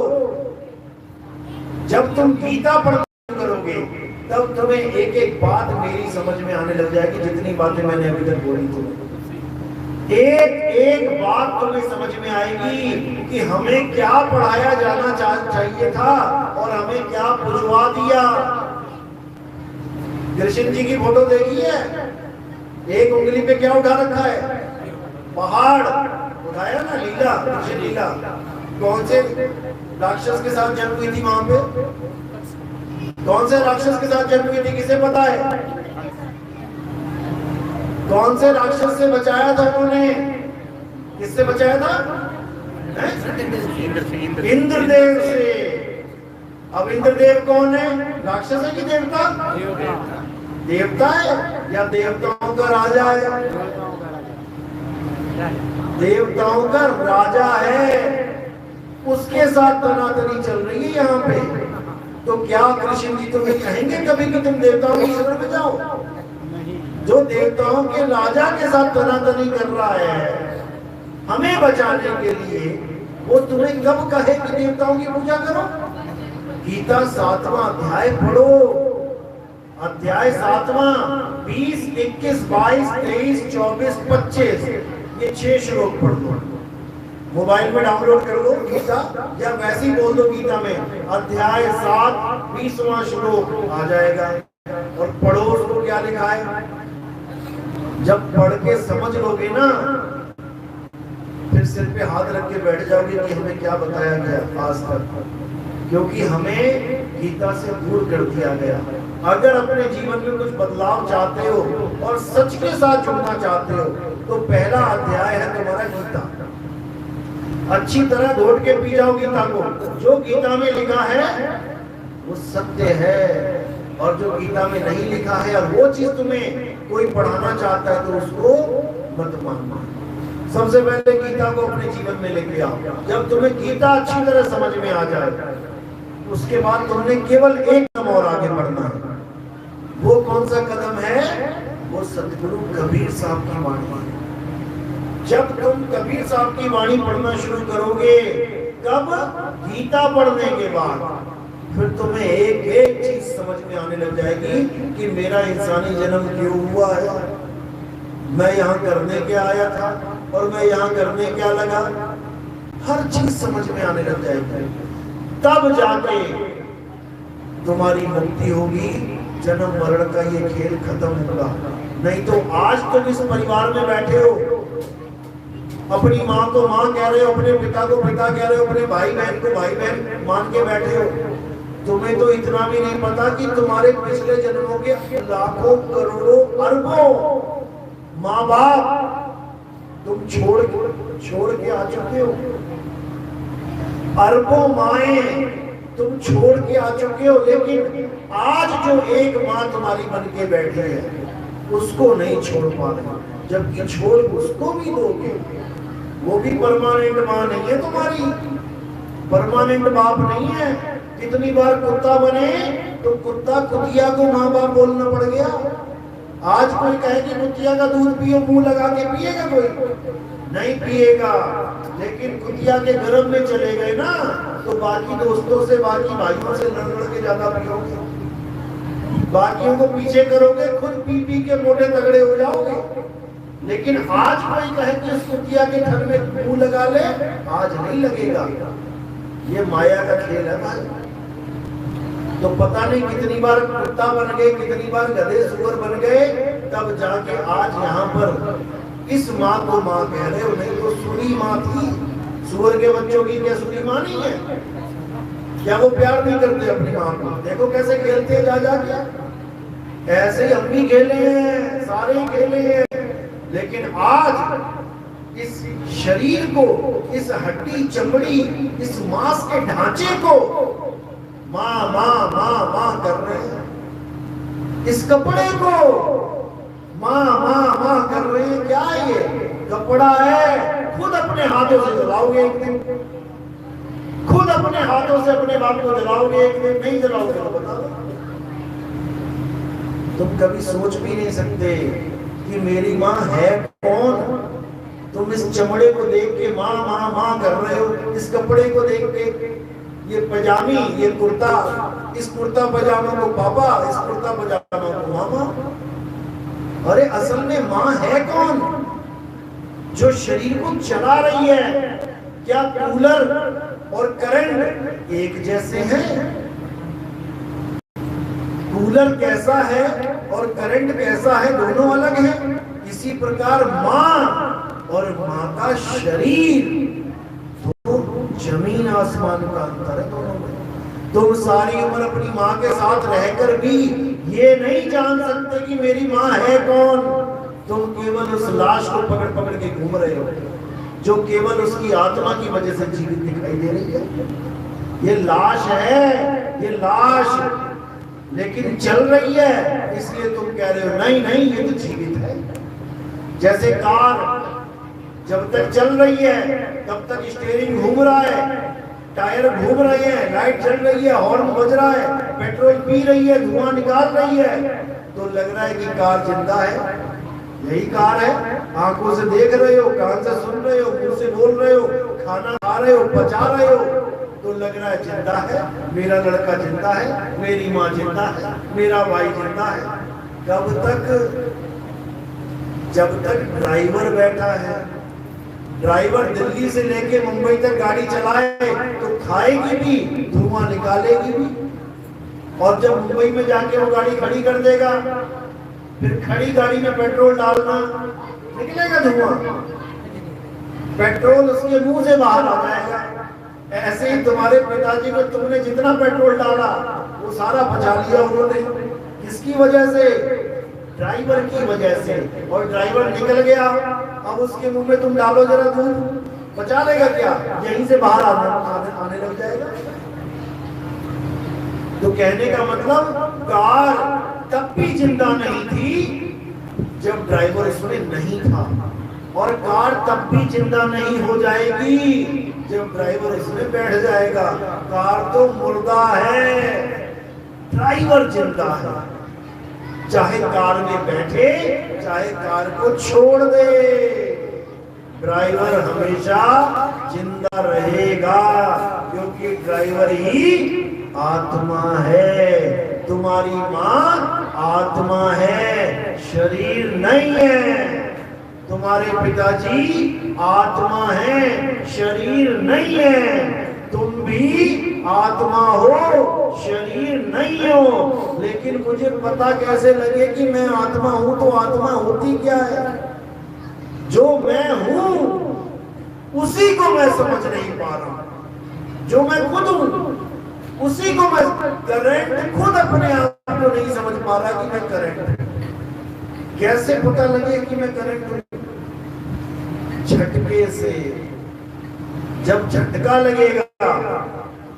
जब तुम गीता पढ़ना शुरू करोगे तब तुम्हें एक एक बात मेरी समझ में आने लग जाएगी। जितनी बातें मैंने अभी तक बोली थी, एक एक बात तुम्हें समझ में आएगी कि हमें क्या पढ़ाया जाना चाहिए था और हमें क्या बुझवा दिया। कृष्ण जी की फोटो देखी है? एक उंगली पे क्या उठा रखा है? पहाड़ उठाया ना, लीला, कृष्ण लीला। कौन से राक्षस के साथ जन्म हुई थी वहां पे? कौन से राक्षस के साथ जन्म हुई थी? किसे पता है? कौन से राक्षस से बचाया था उन्होंने? किससे बचाया था? इंद्रदेव से। अब इंद्रदेव कौन है? राक्षस है कि देवता? देवता है या देवताओं का राजा है? देवताओं का राजा है, उसके साथ तनातनी चल रही है यहाँ पे। तो क्या कृष्ण जी तुम्हें कहेंगे कभी कि तुम देवताओं की शरण में जाओ? जो देवताओं के राजा के साथ तनातनी कर रहा है हमें बचाने के लिए, वो तुम्हें कब कहे कि देवताओं की पूजा करो? गीता 7वां अध्याय पढ़ो। अध्याय 7वां 20, 21, 22, 23, 24, 25 ये 6 श्लोक पढ़ लो। मोबाइल में डाउनलोड कर लो गीता, या वैसे ही बोल दो गीता में अध्याय 7 20वां श्लोक आ जाएगा और पढ़ो उसको क्या लिखा है। जब पढ़ के समझ लोगे ना, फिर सिर पे हाथ रख के बैठ जाओगे कि हमें क्या बताया गया आज तक, क्योंकि हमें गीता से दूर कर दिया गया। अगर अपने जीवन में कुछ बदलाव चाहते हो और सच के साथ जुड़ना चाहते हो तो पहला अध्याय है तुम्हारा गीता। अच्छी तरह घोट के पी जाओ गीता को। जो गीता में लिखा है वो सत्य है, और जो गीता में नहीं लिखा है और वो चीज तुम्हें कोई पढ़ाना चाहता है तो उसको मत मानना। सबसे पहले गीता को अपने जीवन में लेके आओ। जब तुम्हें गीता अच्छी तरह समझ में आ जाए उसके बाद तुमने केवल एक कदम और आगे बढ़ना है। वो कौन सा कदम है? वो सतगुरु कबीर साहब की वाणी। जब तुम कबीर साहब की वाणी पढ़ना शुरू करोगे, कब? गीता पढ़ने के बाद, फिर तुम्हें एक एक चीज समझ में आने लग जाएगी कि मेरा इंसानी जन्म क्यों हुआ है, मैं यहाँ करने क्या आया था और मैं यहाँ करने क्या लगा। हर चीज समझ में आने लग जाएगी। तब जाके तुम्हारी मुक्ति होगी। जन्म मरण का ये खेल खत्म होगा। नहीं तो आज तुम इस परिवार में बैठे हो, अपनी माँ को माँ कह रहे हो, अपने पिता को पिता कह रहे हो, अपने भाई बहन को भाई बहन मान के बैठे हो। तुम्हें तो इतना भी नहीं पता कि तुम्हारे पिछले जन्मों के लाखों करोड़ों अरबों माँ बाप तुम छोड़ के आ चुके हो। अरबों माएं तुम छोड़ के आ चुके हो, लेकिन आज जो एक माँ तुम्हारी बन के बैठी है उसको नहीं छोड़ पा रहे। जबकि छोड़ उसको भी दोगे वो भी परमानेंट माँ नहीं है तुम्हारी, परमानेंट बाप नहीं है। कितनी बार कुत्ता बने तो कुत्ता कुतिया को माँ बाप बोलना पड़ गया। आज कोई कहे कि कुतिया का दूध पियो, मुंह लगा के पिएगा? कोई नहीं पिएगा। लेकिन कुतिया के गर्भ में चले गए ना तो बाकी दोस्तों से, बाकी भाइयों से लड़ लड़ के ज्यादा पियोगे, बाकियों को पीछे करोगे, खुद पी पी के मोटे तगड़े हो जाओगे। लेकिन आज कोई कहे कि उस कुतिया के थन में मुंह लगा ले, आज नहीं लगेगा। ये माया का खेल है भाई। तो पता नहीं कितनी बार कुत्ता बन गए, कितनी बार गधे सुअर बन गए, तब जाके आज यहाँ पर इस माँ को माँ कह रहे हो। नहीं तो सुरी माँ थी, सुअर के बच्चों की क्या सुरी माँ नहीं है? क्या वो प्यार नहीं करते अपनी माँ को? देखो कैसे खेलते हैं जा जाके। ऐसे ही हम भी खेले हैं, सारे ही खेले हैं। लेकिन आज इस शरीर को, इस हड्डी चमड़ी, इस मांस के ढांचे को माँ माँ माँ माँ कर रहे हैं। इस कपड़े को माँ माँ माँ कर रहे हैं। क्या ये कपड़ा है? खुद अपने हाथों से जलाओगे एक दिन, खुद अपने हाथों से अपने बाप को जलाओगे एक दिन। नहीं जलाओगे तो बता दो। तुम कभी सोच भी नहीं सकते कि मेरी माँ है कौन। तुम इस चमड़े को देख के माँ माँ माँ कर रहे हो, इस कपड़े को देख के, ये पजामी, ये कुर्ता, इस कुर्ता पजामा को पापा, इस कुर्ता पजामा को मामा। अरे असल में माँ है कौन? जो शरीर को चला रही है। क्या कूलर और करंट एक जैसे हैं? कूलर कैसा है और करंट कैसा है, दोनों अलग हैं। इसी प्रकार माँ और माँ का शरीर, तो जमीन आसमान का अंतर है दोनों में। तुम सारी उम्र अपनी माँ के साथ रहकर भी ये नहीं जान सकते कि मेरी माँ है कौन। तुम केवल उस लाश को पकड़ पकड़ के घूम रहे हो, जो केवल उसकी आत्मा की वजह से जीवित दिखाई दे रही है। ये लाश है, ये लाश, लेकिन चल रही है, इसलिए तुम कह रहे हो नहीं नहीं ये तो जीवित है। जैसे कार जब तक चल रही है तब तक स्टीयरिंग घूम रहा है, टायर घूम रहे हैं, लाइट चल रही है, हॉर्न बज रहा है, पेट्रोल पी रही है, धुआं निकाल रही है, तो लग रहा है कि कार जिंदा है। यही कार है। आंखों से देख रहे हो, कान से सुन रहे हो, मुंह से बोल रहे हो, खाना खा रहे हो, पचा रहे हो, तो लग रहा है जिंदा है। मेरा लड़का जिंदा है, मेरी माँ जिंदा है, मेरा भाई जिंदा है। कब तक? जब तक ड्राइवर बैठा है। ड्राइवर दिल्ली से लेके मुंबई तक गाड़ी चलाए तो खाएगी भी, धुआं निकालेगी भी। और जब मुंबई में जाके वो गाड़ी खड़ी कर देगा, फिर खड़ी गाड़ी में पेट्रोल डालना, निकलेगा धुआं, पेट्रोल उसके मुंह से बाहर आ जाएगा। ऐसे ही तुम्हारे पिताजी को तुमने जितना पेट्रोल डाला वो सारा बचा लिया उन्होंने। किसकी वजह से? ड्राइवर की वजह से। और ड्राइवर निकल गया, अब उसके मुंह में तुम डालो जरा दूध, बचा लेगा क्या? यहीं से बाहर आने लग जाएगा। तो कहने का मतलब कार तब भी जिंदा नहीं थी जब ड्राइवर इसमें नहीं था, और कार तब भी जिंदा नहीं हो जाएगी जब ड्राइवर इसमें बैठ जाएगा। कार तो मुर्दा है, ड्राइवर जिंदा है। चाहे कार में बैठे, चाहे कार को छोड़ दे, ड्राइवर हमेशा जिंदा रहेगा, क्योंकि ड्राइवर ही आत्मा है। तुम्हारी माँ आत्मा है, शरीर नहीं है। तुम्हारे पिताजी आत्मा है, शरीर नहीं है। तुम भी आत्मा हो, शरीर नहीं हो। लेकिन मुझे पता कैसे लगे कि मैं आत्मा हूं? तो आत्मा होती क्या है? जो मैं हूं उसी को मैं समझ नहीं पा रहा। जो मैं खुद हूं उसी को मैं, करंट खुद अपने आप को नहीं समझ पा रहा कि मैं करंट। कैसे पता लगे कि मैं करंट हूं? झटके से। जब झटका लगेगा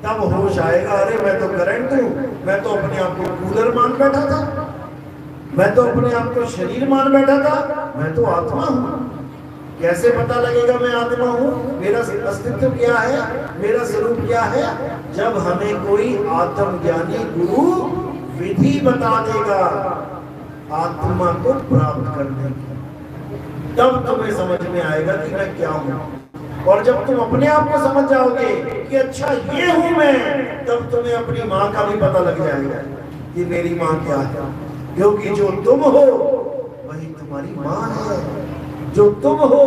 तब होश आएगा, अरे मैं तो करंट हूं, मैं तो अपने आप को कूलर मान बैठा था, मैं तो अपने आप को शरीर मान बैठा था, मैं तो आत्मा हूं। कैसे पता लगेगा मैं आत्मा हूँ, मेरा अस्तित्व क्या है, मेरा स्वरूप क्या है? जब हमें कोई आत्मज्ञानी गुरु विधि बता देगा आत्मा को प्राप्त करने की, तब तुम्हें समझ में आएगा कि मैं क्या हूँ। और जब तुम अपने आप को समझ जाओगे कि अच्छा ये हूं मैं, तब तुम्हें अपनी माँ का भी पता लग जाएगा कि मेरी माँ क्या है। क्योंकि जो तुम हो वही तुम्हारी माँ है, जो तुम हो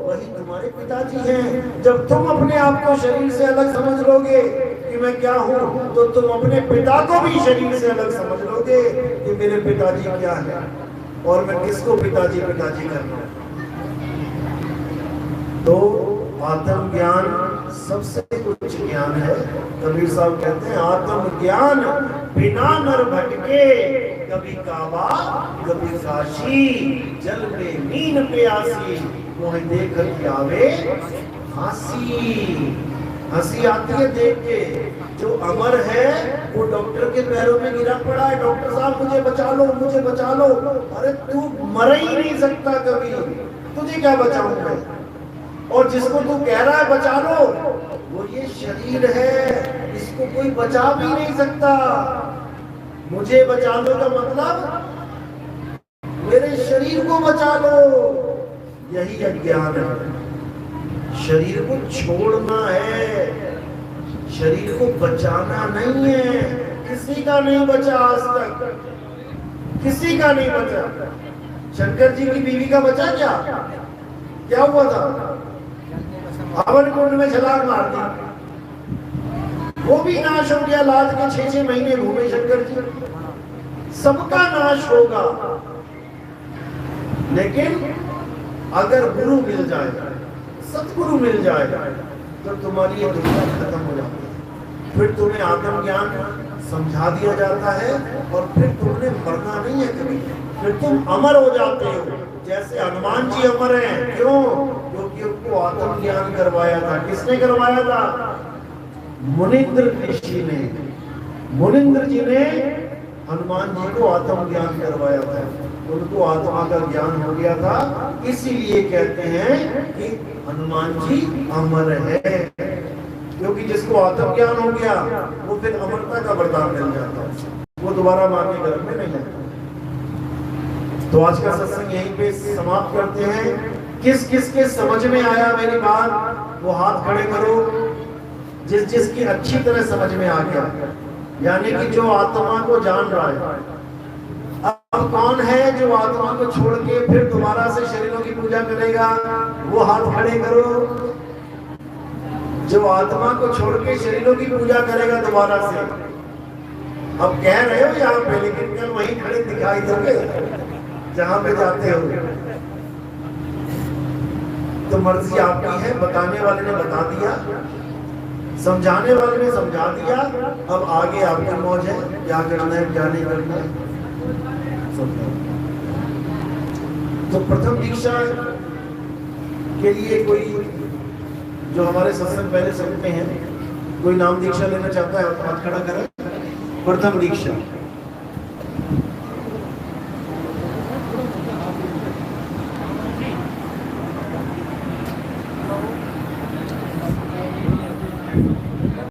वही तुम्हारे पिताजी हैं। जब तुम अपने आप को शरीर से अलग समझ लोगे कि मैं क्या हूँ, तो तुम अपने पिता को भी शरीर से अलग समझ लोगे कि मेरे पिताजी क्या है और मैं किसको पिताजी पिताजी करना हूँ। तो आत्म ज्ञान सबसे उच्च ज्ञान है। कबीर साहब कहते हैं आत्म ज्ञान बिना नर भटके, कभी काबा कभी काशी, जल में नीन प्यासी, मोह देख के आवे हंसी। हंसी आती है देख के। जो अमर है वो डॉक्टर के पैरों में गिरा पड़ा है, डॉक्टर साहब मुझे बचा लो, मुझे बचा लो। अरे तू मर ही नहीं सकता कभी, तुझे क्या बचाऊं मैं? और जिसको तू कह रहा है बचा लो, वो ये शरीर है, इसको कोई बचा भी नहीं सकता। मुझे बचा लो का मतलब मेरे शरीर को बचा लो, यही अज्ञान है। शरीर को छोड़ना है, शरीर को बचाना नहीं है। किसी का नहीं बचा आज तक, किसी का नहीं बचा। शंकर जी की बीवी का बचा क्या हुआ था? हवन कुंड में छलांग मार दी, वो भी नाश हो गया। लाद के 6-6 महीने घूमे शंकर जी। सबका नाश होगा, लेकिन अगर गुरु मिल जाए, सतगुरु मिल जाए, तो तुम्हारी ये दुनिया खत्म हो जाती है। फिर तुम्हें आत्मज्ञान समझा दिया जाता है और फिर तुमने मरना नहीं है कभी, फिर तुम अमर हो जाते हो। जैसे हनुमान जी अमर हैं, क्यों? क्योंकि उनको आत्मज्ञान करवाया था। किसने करवाया था? मुनिंद्र ऋषि ने। मुनिंद्र जी ने हनुमान जी को आत्मज्ञान करवाया था, उनको आत्मा का ज्ञान हो गया था। इसीलिए कहते हैं कि हनुमान जी अमर है, क्योंकि जिसको आत्मज्ञान हो गया वो फिर अमरता का वरदान मिल जाता है, वो दोबारा मां के गर्भ में नहीं आता। तो आज का सत्संग यहीं पे समाप्त करते हैं। किस किस के समझ में आया मेरी बात, वो हाथ खड़े करो। जिस जिसकी अच्छी तरह समझ में आ गया, यानी कि जो आत्मा को जान रहा है। अब कौन है जो आत्मा को छोड़ के फिर दोबारा से शरीरों की पूजा करेगा? वो हाथ खड़े करो। जो आत्मा को छोड़ के शरीरों की पूजा करेगा दोबारा से। अब कह रहे हो यहाँ पे, लेकिन कल वहीं खड़े दिखाई दोगे जहां पे जाते हो। तो मर्जी आपकी है, बताने वाले ने बता दिया, समझाने वाले ने समझा दिया। अब आगे आपकी मौज है, क्या करना है क्या नहीं करना है। तो प्रथम दीक्षा के लिए कोई जो हमारे सत्संग पहले सुनते हैं, कोई नाम दीक्षा लेना चाहता है, हाथ खड़ा करें। प्रथम दीक्षा